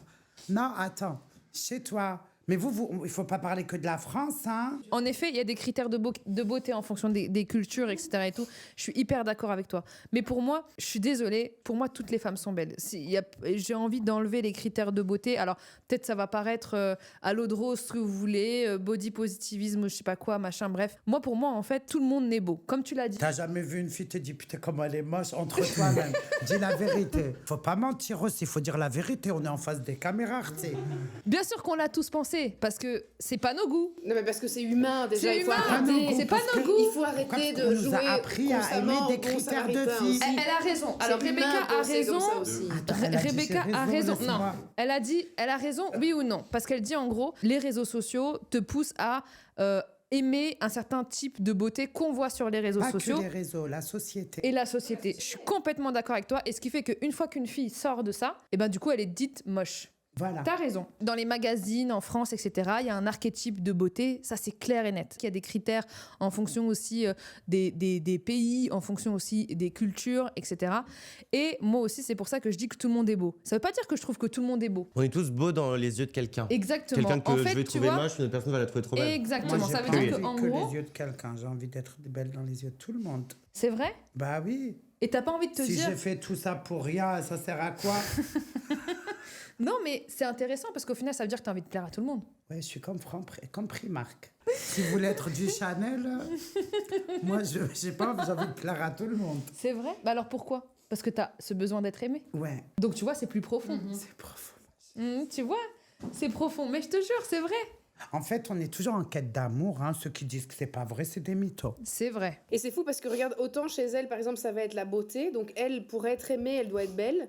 non, attends. Chez toi. Mais il faut pas parler que de la France, hein. en effet, il y a des critères de beauté en fonction des cultures, etc. Et tout. Je suis hyper d'accord avec toi. Mais pour moi, je suis désolée, pour moi, toutes les femmes sont belles. J'ai envie d'enlever les critères de beauté. Alors, peut-être ça va paraître à l'eau de rose, ce que vous voulez, body positivisme, je sais pas quoi, machin, bref. Moi, pour moi, en fait, tout le monde n'est beau. Comme tu l'as dit. T'as jamais vu une fille te dire putain comment elle est moche entre toi-même. Dis la vérité. Faut pas mentir aussi, il faut dire la vérité. On est en face des caméras, tu sais. Bien sûr qu'on l'a tous pensé, parce que c'est pas nos goûts. Non, mais parce que c'est humain déjà. C'est il faut humain, arrêter. c'est pas parce nos que goûts. Il faut arrêter Parce de qu'on nous a jouer appris à constamment aimer des au bon critères de samaritain filles. aussi. Elle a raison. Alors, C'est humain Rebecca de a penser raison. comme ça aussi. Attends, elle a dit, Rebecca j'ai a raison. Non, laisse-moi. elle a raison, oui ou non? Parce qu'elle dit en gros, les réseaux sociaux te poussent à aimer un certain type de beauté qu'on voit sur les réseaux Pas sociaux que les réseaux, la société. et la société. Je suis complètement d'accord avec toi. Et ce qui fait qu'une fois qu'une fille sort de ça, et ben du coup, elle est dite moche. Voilà. T'as raison. Dans les magazines, en France, etc., il y a un archétype de beauté, ça c'est clair et net. Il y a des critères en fonction aussi des pays, en fonction aussi des cultures, etc. Et moi aussi, c'est pour ça que je dis que tout le monde est beau. Ça veut pas dire que je trouve que tout le monde est beau. On est tous beaux dans les yeux de quelqu'un. Exactement. Quelqu'un que en je fait, vais tu trouver vois, moche, une autre personne va la trouver trop belle. exactement. Moi, Ça j'ai veut pas dire envie qu'en que gros, les yeux de quelqu'un. J'ai envie d'être belle dans les yeux de tout le monde. c'est vrai. Bah oui. Et t'as pas envie de te Si dire. j'ai fait tout ça pour rien, ça sert à quoi? Non, mais c'est intéressant parce qu'au final, ça veut dire que tu as envie de plaire à tout le monde. Ouais, je suis comme Primark. Si vous voulez être du Chanel, moi, je sais pas, j'ai envie de plaire à tout le monde. C'est vrai? Bah alors pourquoi? Parce que tu as ce besoin d'être aimé. Ouais, Donc tu vois, c'est plus profond. c'est profond. Tu vois, c'est profond. Mais je te jure, c'est vrai. En fait, on est toujours en quête d'amour. Hein. Ceux qui disent que c'est pas vrai, c'est des mythos. C'est vrai. Et c'est fou parce que regarde, autant chez elle, par exemple, ça va être la beauté. Donc elle, pour être aimée, elle doit être belle.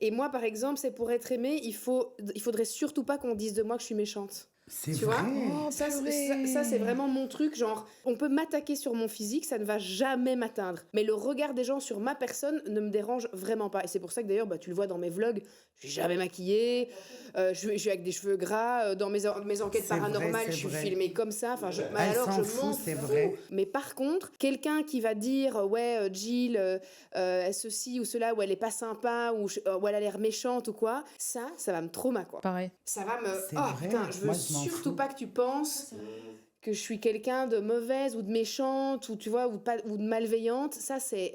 Et moi, par exemple, c'est pour être aimée, il faudrait surtout pas qu'on dise de moi que je suis méchante. C'est Tu vrai. vois Oh, ça, c'est vrai. ça, c'est vraiment mon truc. Genre, on peut m'attaquer sur mon physique, ça ne va jamais m'atteindre. Mais le regard des gens sur ma personne ne me dérange vraiment pas. Et c'est pour ça que d'ailleurs, tu le vois dans mes vlogs, je suis jamais maquillée, je suis avec des cheveux gras. Dans mes enquêtes C'est vrai, paranormales, c'est je suis vrai. filmée comme ça. Enfin, Elle alors, s'en je fout, m'en c'est fous. vrai. Mais par contre, quelqu'un qui va dire, ouais, Jill, ceci ou cela, ou elle est pas sympa, ou elle a l'air méchante ou quoi, ça va me trauma, quoi. Pareil. Ça va me... C'est Oh vrai. putain, je veux Moi, je m'en surtout fous. pas que tu penses que je suis quelqu'un de mauvaise ou de méchante ou tu vois ou de malveillante. Ça c'est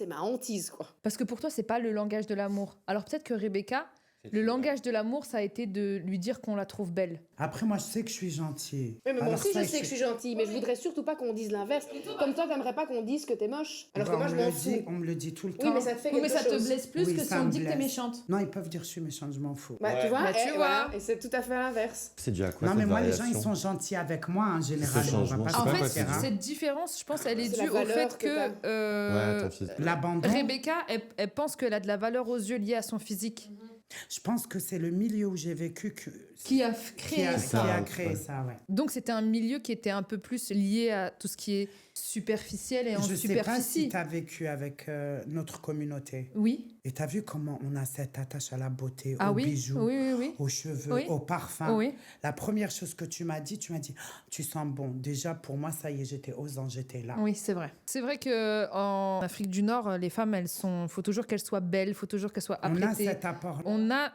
ma hantise, quoi. Parce que pour toi, c'est pas le langage de l'amour. Alors peut-être que Rebecca, le langage de l'amour, ça a été de lui dire qu'on la trouve belle. Après, moi, je sais que je suis gentille. Oui, mais moi Alors aussi ça, je sais que je suis gentille, mais je voudrais surtout pas qu'on dise l'inverse. Comme toi, t'aimerais pas qu'on dise que t'es moche. Alors que Bah, moi je m'en fous. on me le dit tout le temps. Oui, mais ça te fait Oui, mais quelque ça te chose. blesse plus Oui, que si ça on me dit que t'es blesse. méchante. Non, ils peuvent dire que je suis méchante, je m'en fous. Bah, Ouais. tu vois, Bah, tu vois. voilà, et c'est tout à fait l'inverse. C'est dû à quoi Non, cette mais moi, les gens, variation ils sont gentils avec moi, hein, généralement. On va changement, pas c'est se En pas fait, quoi, mentir, c'est hein. cette différence, je pense, elle est C'est due la au valeur fait que que Ouais, ton fils. L'abandon, Rebecca, elle pense qu'elle a de la valeur aux yeux liée à son physique. je pense que c'est le milieu où j'ai vécu Qui a qui créé a, ça. qui a ouais. créé ça, ouais. Donc c'était un milieu qui était un peu plus lié à tout ce qui est superficiel et en Je sais pas superficie. si tu as vécu avec notre communauté. Oui. Et tu as vu comment on a cette attache à la beauté, Ah aux oui. bijoux, Oui, oui, oui. aux cheveux, Oui. aux parfums. Oui. La première chose que tu m'as dit, tu sens bon. Déjà, pour moi, ça y est, j'étais aux anges, j'étais là. Oui, c'est vrai. C'est vrai que en Afrique du Nord, les femmes, faut toujours qu'elles soient belles, faut toujours qu'elles soient On a apprêtées. cet apport.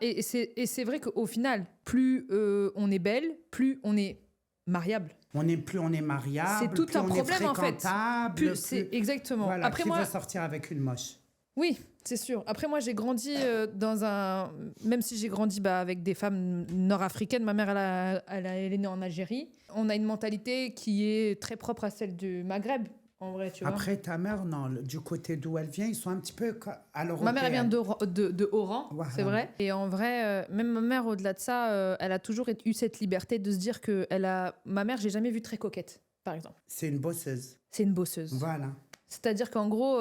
Et c'est vrai qu'au final, plus on est belle, plus on est mariable. On est mariable, C'est tout plus un on problème, est en fait. fréquentable, Plus, c'est exactement. Voilà, Après qui moi, veut sortir avec une moche? oui, c'est sûr. Après moi, j'ai grandi même si j'ai grandi avec des femmes nord-africaines. Ma mère, elle est née en Algérie. On a une mentalité qui est très propre à celle du Maghreb. En vrai, tu vois. Après, ta mère, non, du côté d'où elle vient, ils sont un petit peu à l'européenne. Ma mère, elle vient de Oran, Voilà. c'est vrai. Et en vrai, même ma mère, au-delà de ça, elle a toujours eu cette liberté de se dire que ma mère, j'ai jamais vu très coquette, par exemple. C'est une bosseuse. C'est une bosseuse. Voilà. C'est-à-dire qu'en gros,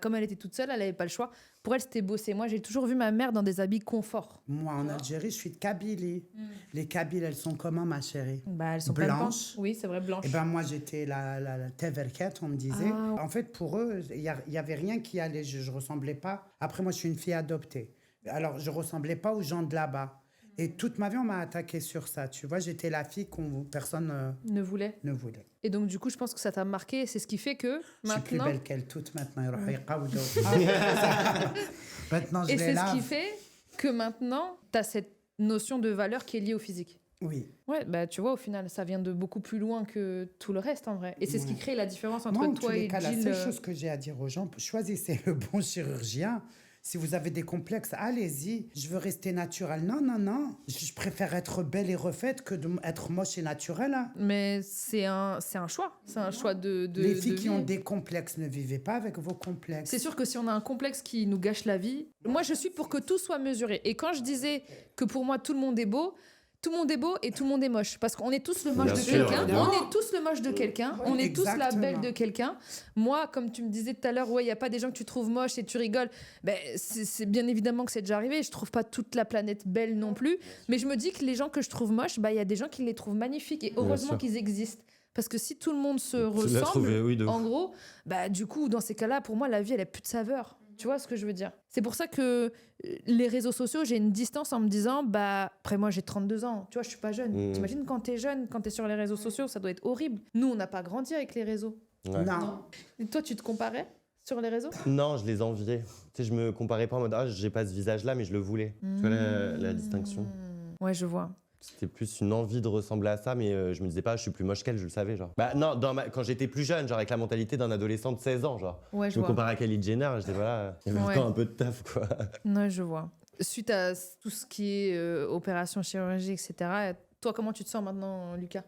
comme elle était toute seule, elle n'avait pas le choix. Pour elle, c'était bosser. Moi, j'ai toujours vu ma mère dans des habits confort. Moi, en Algérie, je suis de Kabylie. Les Kabyles, elles sont comment, ma chérie? Elles sont Blanches. Oui, c'est vrai, blanches. Eh ben moi, j'étais la teverket, on me disait. Ah. En fait, pour eux, il y avait rien qui allait. Je ressemblais pas. Après, moi, je suis une fille adoptée. Alors, je ressemblais pas aux gens de là-bas. Et toute ma vie, on m'a attaqué sur ça. Tu vois, j'étais la fille qu'on personne Ne voulait. ne voulait. Et donc, du coup, je pense que ça t'a marqué. C'est ce qui fait que Je suis plus maintenant... belle qu'elle toute maintenant. Maintenant, je Et les c'est ce lave. qui fait que maintenant, tu as cette notion de valeur qui est liée au physique. Oui. Ouais, tu vois, au final, ça vient de beaucoup plus loin que tout le reste, en vrai. Et c'est ce qui crée la différence entre Moi, en toi tous les et cas, la Jill. seule chose que j'ai à dire aux gens, choisissez le bon chirurgien. Si vous avez des complexes, allez-y. Je veux rester naturelle. Non, non, non. Je préfère être belle et refaite que d'être moche et naturelle. Hein. Mais c'est un choix. C'est un choix de Les filles de qui vie. ont des complexes, ne vivez pas avec vos complexes. C'est sûr que si on a un complexe qui nous gâche la vie, moi je suis pour que tout soit mesuré. Et quand je disais que pour moi tout le monde est beau et tout le monde est moche. Parce qu'on est tous le moche Bien de sûr, quelqu'un. évidemment. On est tous le moche de quelqu'un. On est tous la Exactement. belle de quelqu'un. Moi, comme tu me disais tout à l'heure, ouais, il n'y a pas des gens que tu trouves moches et tu rigoles. C'est bien évidemment que c'est déjà arrivé. Je trouve pas toute la planète belle non plus. Mais je me dis que les gens que je trouve moches, il y a des gens qui les trouvent magnifiques. Et heureusement sûr. qu'ils existent. Parce que si tout le monde se Tu l'as ressemble, trouvé, oui, de en ouf. gros, du coup, dans ces cas-là, pour moi, la vie, elle a plus de saveur. Tu vois ce que je veux dire? C'est pour ça que les réseaux sociaux, j'ai une distance en me disant, après moi, j'ai 32 ans. Tu vois, je suis pas jeune. T'imagines quand t'es jeune, quand t'es sur les réseaux sociaux, ça doit être horrible. Nous, on n'a pas grandi avec les réseaux. Ouais. Non. Et toi, tu te comparais sur les réseaux? Non, je les enviais. Tu sais, je me comparais pas en mode j'ai pas ce visage-là, mais je le voulais. Tu vois la distinction. Ouais, je vois. C'était plus une envie de ressembler à ça, mais je me disais pas, je suis plus moche qu'elle, je le savais, genre. Non, quand j'étais plus jeune, genre avec la mentalité d'un adolescent de 16 ans, genre. Ouais, je Je me vois. comparais à Kylie Jenner, j'étais voilà, il y avait Ouais. encore un peu de taf, quoi. Ouais, je vois. suite à tout ce qui est opération, chirurgie, etc., toi, comment tu te sens maintenant, Lucas?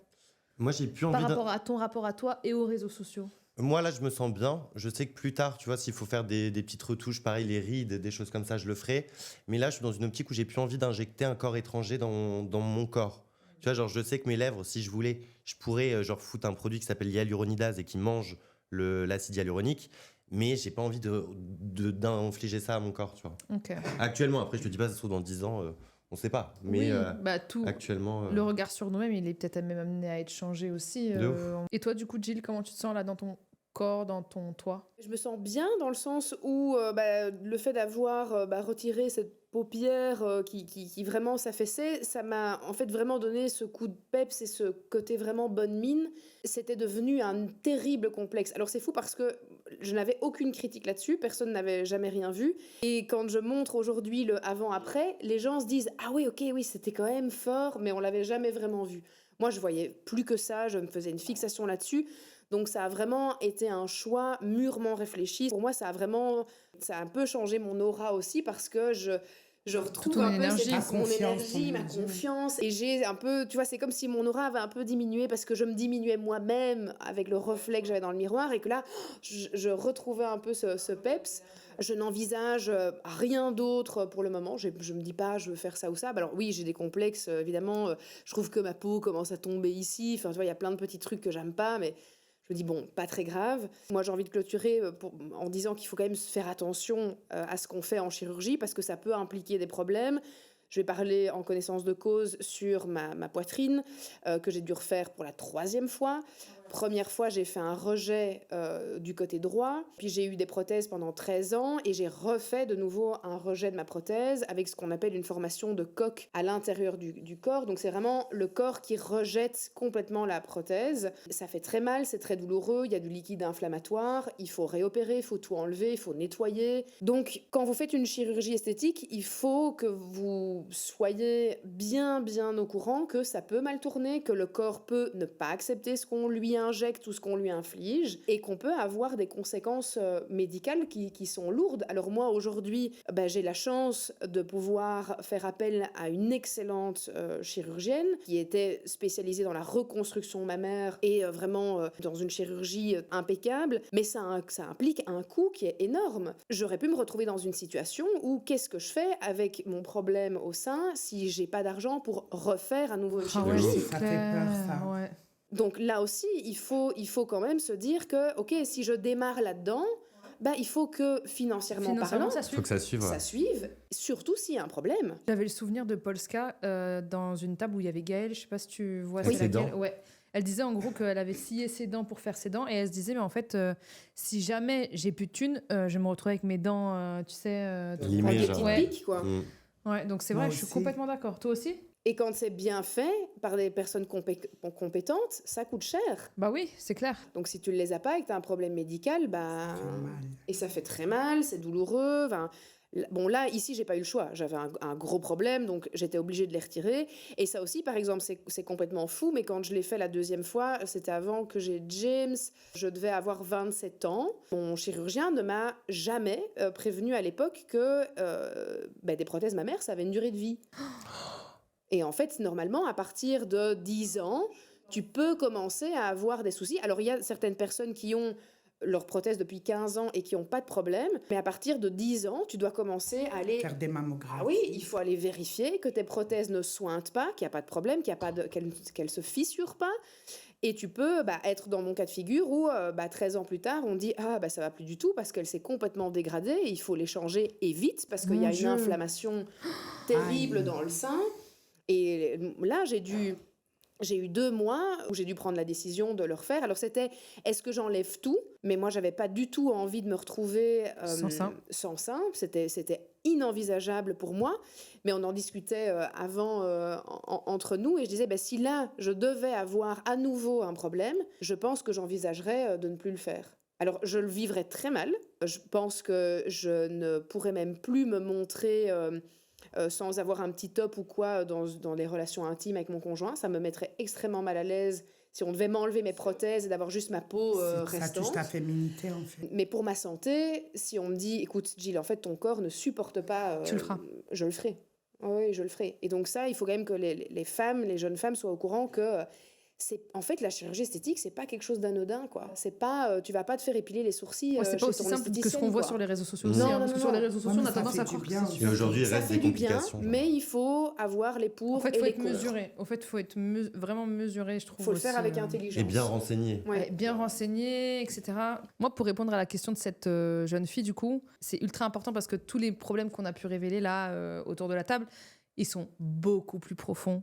Moi, j'ai plus Par envie rapport à ton rapport à toi et aux réseaux sociaux. Moi, là, je me sens bien. Je sais que plus tard, tu vois, s'il faut faire des petites retouches, pareil, les rides, des choses comme ça, je le ferai. Mais là, je suis dans une optique où j'ai plus envie d'injecter un corps étranger dans mon corps. Tu vois, genre, je sais que mes lèvres, si je voulais, je pourrais, genre, foutre un produit qui s'appelle l'hyaluronidase et qui mange l'acide hyaluronique. Mais j'ai pas envie d'infliger ça à mon corps, tu vois. Ok. Actuellement, après, je te dis pas, ça se trouve dans 10 ans, on sait pas. Mais Oui, tout. actuellement. Le regard sur nous-mêmes, il est peut-être même amené à être changé aussi. De ouf. Et toi, du coup, Jill, comment tu te sens là dans ton corps, dans ton toi? Je me sens bien dans le sens où le fait d'avoir retiré cette paupière qui vraiment s'affaissait, ça m'a en fait vraiment donné ce coup de peps et ce côté vraiment bonne mine. C'était devenu un terrible complexe. Alors c'est fou parce que je n'avais aucune critique là-dessus, personne n'avait jamais rien vu. Et quand je montre aujourd'hui le avant-après, les gens se disent « Ah oui, ok, oui, c'était quand même fort, mais on l'avait jamais vraiment vu. » Moi, je voyais plus que ça, je me faisais une fixation là-dessus. Donc ça a vraiment été un choix mûrement réfléchi. Pour moi, ça a un peu changé mon aura aussi parce que je retrouve ton un peu énergie. mon Confiance, énergie, ton ma énergie. confiance. Et j'ai un peu, tu vois, c'est comme si mon aura avait un peu diminué parce que je me diminuais moi-même avec le reflet que j'avais dans le miroir et que là, je retrouvais un peu ce peps. Je n'envisage rien d'autre pour le moment. Je me dis pas, je veux faire ça ou ça. Bah alors oui, j'ai des complexes, évidemment. Je trouve que ma peau commence à tomber ici. Enfin, tu vois, il y a plein de petits trucs que j'aime pas, mais je me dis, bon, pas très grave. Moi, j'ai envie de clôturer en disant qu'il faut quand même faire attention à ce qu'on fait en chirurgie parce que ça peut impliquer des problèmes. Je vais parler en connaissance de cause sur ma poitrine que j'ai dû refaire pour la 3e fois. Première fois, j'ai fait un rejet du côté droit, puis j'ai eu des prothèses pendant 13 ans et j'ai refait de nouveau un rejet de ma prothèse avec ce qu'on appelle une formation de coque à l'intérieur du corps. Donc c'est vraiment le corps qui rejette complètement la prothèse. Ça fait très mal, c'est très douloureux, il y a du liquide inflammatoire, il faut réopérer, il faut tout enlever, il faut nettoyer. Donc quand vous faites une chirurgie esthétique, il faut que vous soyez bien au courant que ça peut mal tourner, que le corps peut ne pas accepter ce qu'on lui injecte ou ce qu'on lui inflige et qu'on peut avoir des conséquences médicales qui sont lourdes. Alors moi aujourd'hui, j'ai la chance de pouvoir faire appel à une excellente chirurgienne qui était spécialisée dans la reconstruction mammaire et vraiment dans une chirurgie impeccable, mais ça implique un coût qui est énorme. J'aurais pu me retrouver dans une situation où qu'est-ce que je fais avec mon problème au sein si j'ai pas d'argent pour refaire à nouveau une Ah ouais, chirurgie. c'est Ça fait clair. peur, ça. Ouais. Donc là aussi, il faut quand même se dire que, ok, si je démarre là-dedans, il faut que financièrement parlant, ça suit. Faut que ça suive. ça suive, surtout s'il y a un problème. J'avais le souvenir de Polska dans une table où il y avait Gaëlle, je sais pas si tu vois Oui, c'est ses laquelle. dents. Ouais. Elle disait en gros qu'elle avait scié ses dents pour faire ses dents et elle se disait mais en fait si jamais j'ai plus de thunes, je vais me retrouver avec mes dents, tu sais. Limées, Avec des genre. petites Ouais. piques, quoi. Mm. Ouais, donc c'est Moi vrai, je suis aussi. complètement d'accord. Toi aussi? Et quand c'est bien fait par des personnes compétentes, ça coûte cher. Bah oui, c'est clair. Donc si tu ne les as pas et que tu as un problème médical, Ça fait mal. et ça fait très mal, c'est douloureux. Bon, là, ici, j'ai pas eu le choix. J'avais un gros problème, donc j'étais obligée de les retirer. Et ça aussi, par exemple, c'est complètement fou, mais quand je l'ai fait la 2e fois, c'était avant que j'ai James. Je devais avoir 27 ans. Mon chirurgien ne m'a jamais prévenu à l'époque que des prothèses mammaires, ça avait une durée de vie. Et en fait, normalement, à partir de 10 ans, tu peux commencer à avoir des soucis. Alors, il y a certaines personnes qui ont leur prothèse depuis 15 ans et qui n'ont pas de problème. Mais à partir de 10 ans, tu dois commencer à aller... Faire des mammographes. Ah oui, il faut aller vérifier que tes prothèses ne sointent pas, qu'il n'y a pas de problème, qu'elles se fissurent pas. Et tu peux être dans mon cas de figure où 13 ans plus tard, on dit « Ah, ça va plus du tout parce qu'elle s'est complètement dégradée. Il faut les changer et vite parce qu'il y a Mon une Dieu. inflammation terrible Aïe. dans le sein. » Et là, j'ai eu 2 mois où j'ai dû prendre la décision de le refaire. Alors c'était, est-ce que j'enlève tout? Mais moi, j'avais pas du tout envie de me retrouver sans sein. C'était inenvisageable pour moi. Mais on en discutait avant entre nous. Et je disais, si là, je devais avoir à nouveau un problème, je pense que j'envisagerais de ne plus le faire. Alors, je le vivrais très mal. Je pense que je ne pourrais même plus me montrer... sans avoir un petit top ou quoi dans les relations intimes avec mon conjoint. Ça me mettrait extrêmement mal à l'aise si on devait m'enlever mes prothèses et d'avoir juste ma peau Ça restante. touche ta féminité, en fait. Mais pour ma santé, si on me dit, écoute, Jill, en fait, ton corps ne supporte pas... Tu le feras. Je le ferai. Oui, je le ferai. Et donc ça, il faut quand même que les femmes, les jeunes femmes soient au courant que... En fait, la chirurgie esthétique, c'est pas quelque chose d'anodin, quoi. C'est pas, tu vas pas te faire épiler les sourcils. Ouais, c'est pas chez aussi ton simple que ce esthéticienne, qu'on voit quoi. sur les réseaux sociaux Non, aussi. non, Parce que non, sur les non. réseaux sociaux, Ouais, on mais a ça tendance fait à du croire que bien c'est aussi. Et aujourd'hui, il Ça reste fait des du bien, complications. mais il faut avoir les pour En fait, et il faut les être contre. mesuré. En fait, il faut être vraiment mesuré, je trouve. Il faut le faire aussi, avec intelligence. Et bien renseigné. Ouais. Bien renseigné, etc. Moi, pour répondre à la question de cette jeune fille, du coup, c'est ultra important parce que tous les problèmes qu'on a pu révéler là, autour de la table, ils sont beaucoup plus profonds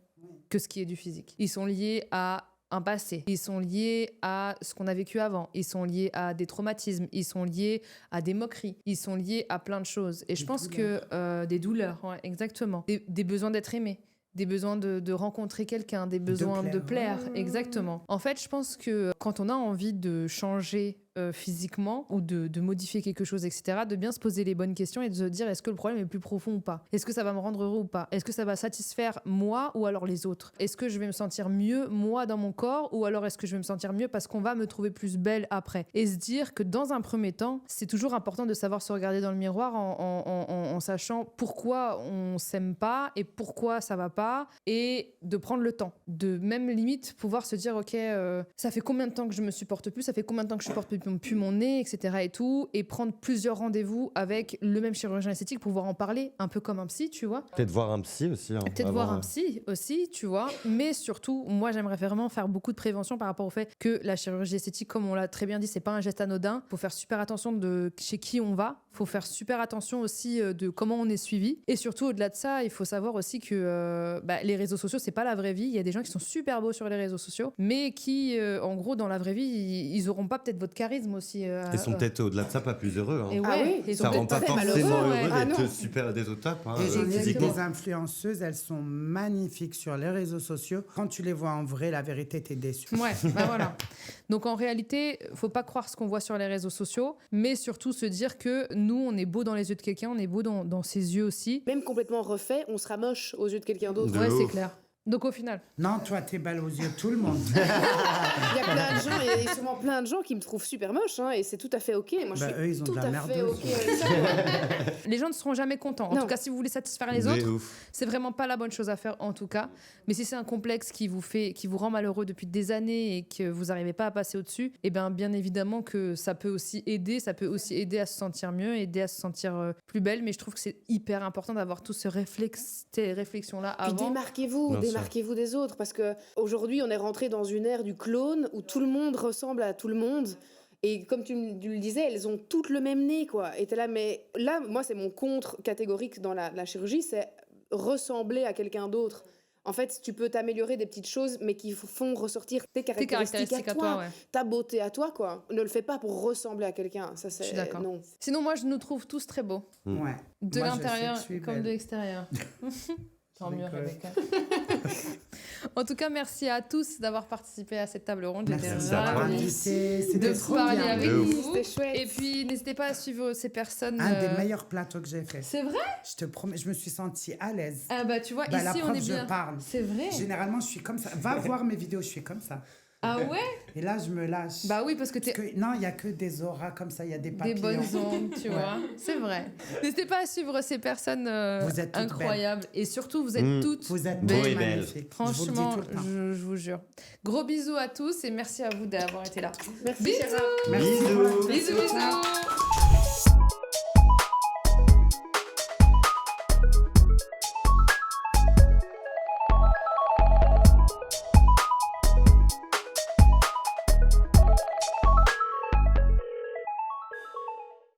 que ce qui est du physique. Ils sont liés à un passé, ils sont liés à ce qu'on a vécu avant, ils sont liés à des traumatismes, ils sont liés à des moqueries, ils sont liés à plein de choses. Et je pense que des douleurs, ouais, exactement. Des besoins d'être aimé. Des besoins de rencontrer quelqu'un, des besoins de plaire, Ouais. exactement. En fait, je pense que quand on a envie de changer physiquement ou de modifier quelque chose, etc., de bien se poser les bonnes questions et de se dire est-ce que le problème est plus profond ou pas? Est-ce que ça va me rendre heureux ou pas? Est-ce que ça va satisfaire moi ou alors les autres? Est-ce que je vais me sentir mieux moi dans mon corps ou alors est-ce que je vais me sentir mieux parce qu'on va me trouver plus belle après? Et se dire que dans un premier temps, c'est toujours important de savoir se regarder dans le miroir en sachant pourquoi on s'aime pas et pourquoi ça va pas et de prendre le temps, de même limite pouvoir se dire ok, ça fait combien de temps que je me supporte plus, ça fait combien de temps que je supporte plus mon nez, etc. et tout, et prendre plusieurs rendez-vous avec le même chirurgien esthétique pour pouvoir en parler, un peu comme un psy, tu vois. Peut-être voir un psy aussi. Hein, Peut-être voir un psy aussi, tu vois. Mais surtout, moi, j'aimerais vraiment faire beaucoup de prévention par rapport au fait que la chirurgie esthétique, comme on l'a très bien dit, c'est pas un geste anodin. Faut faire super attention de chez qui on va. Faut faire super attention aussi de comment on est suivi. Et surtout, au-delà de ça, il faut savoir aussi que les réseaux sociaux, c'est pas la vraie vie. Il y a des gens qui sont super beaux sur les réseaux sociaux, mais qui, en gros, dans la vraie vie, ils auront pas peut-être votre charisme aussi. Ils sont peut-être au-delà de ça pas plus heureux. Hein. Et ouais, Ah oui, ils sont Ça rend peut-être pas très forcément malheureux, heureux ouais. Ah d'être non. super, d'être au top. Hein, Et j'ai dit que physiquement. les influenceuses, elles sont magnifiques sur les réseaux sociaux. Quand tu les vois en vrai, la vérité, t'es déçu. Ouais, bah voilà. Donc en réalité, faut pas croire ce qu'on voit sur les réseaux sociaux, mais surtout se dire que nous, on est beau dans les yeux de quelqu'un, on est beau dans ses yeux aussi. Même complètement refait, on sera moche aux yeux de quelqu'un d'autre. De Ouais, c'est ouf. clair. Donc au final, Non, toi, t'es belle aux yeux de tout le monde. Il y a plein de gens, il y a sûrement plein de gens qui me trouvent super moche, hein, et c'est tout à fait ok. Moi, je Bah, suis eux, ils ont tout de la à merde fait aux ok yeux. avec ça. quoi. les gens ne seront jamais contents. En Non. tout cas, si vous voulez satisfaire les De autres, ouf. c'est vraiment pas la bonne chose à faire en tout cas. Mais si c'est un complexe qui vous rend malheureux depuis des années et que vous n'arrivez pas à passer au-dessus, eh bien évidemment que ça peut aussi aider à se sentir mieux, aider à se sentir plus belle. Mais je trouve que c'est hyper important d'avoir tous ces réflexions-là Puis avant. démarquez-vous des autres, parce que aujourd'hui, on est rentré dans une ère du clone où tout le monde ressemble à tout le monde. Et comme tu le disais, elles ont toutes le même nez, quoi. Et t'es là, mais là, moi, c'est mon contre catégorique dans la chirurgie, c'est ressembler à quelqu'un d'autre. En fait, tu peux t'améliorer des petites choses, mais qui font ressortir tes Tes caractéristiques à toi, ouais. ta beauté à toi, quoi. Ne le fais pas pour ressembler à quelqu'un. Ça, c'est Je suis d'accord. non. Sinon, moi, je nous trouve tous très beaux. Ouais. De Moi, je l'intérieur sais que je suis comme belle. de l'extérieur. Tant mieux, rigole. Rebecca. En tout cas, merci à tous d'avoir participé à cette table ronde. J'étais Merci à toi. ravie C'était de trop parler bien. avec De ouf. vous. C'était chouette. Et puis, n'hésitez pas à suivre ces personnes. Un des meilleurs plateaux que j'ai fait. C'est vrai? Je te promets, je me suis sentie à l'aise. Ah bah, tu vois, Bah, la ici, on preuve, est je bien. parle. C'est vrai? Généralement, je suis comme ça. Va voir mes vidéos, je suis comme ça. Ah ouais? Et là, je me lâche. Bah oui, parce que t'es... Non, il n'y a que des auras comme ça, il y a des Des papillons. bonnes ondes, tu Ouais. vois. C'est vrai. N'hésitez pas à suivre ces personnes Vous êtes toutes incroyables. Et surtout, vous êtes toutes Vous êtes Beau beaux et et belle. magnifiques. Franchement, je vous le dis tout le temps. je vous jure. Gros bisous à tous et merci à vous d'avoir été là. Merci, Bisous. Sarah. Merci. Bisous. Bisous, bisous.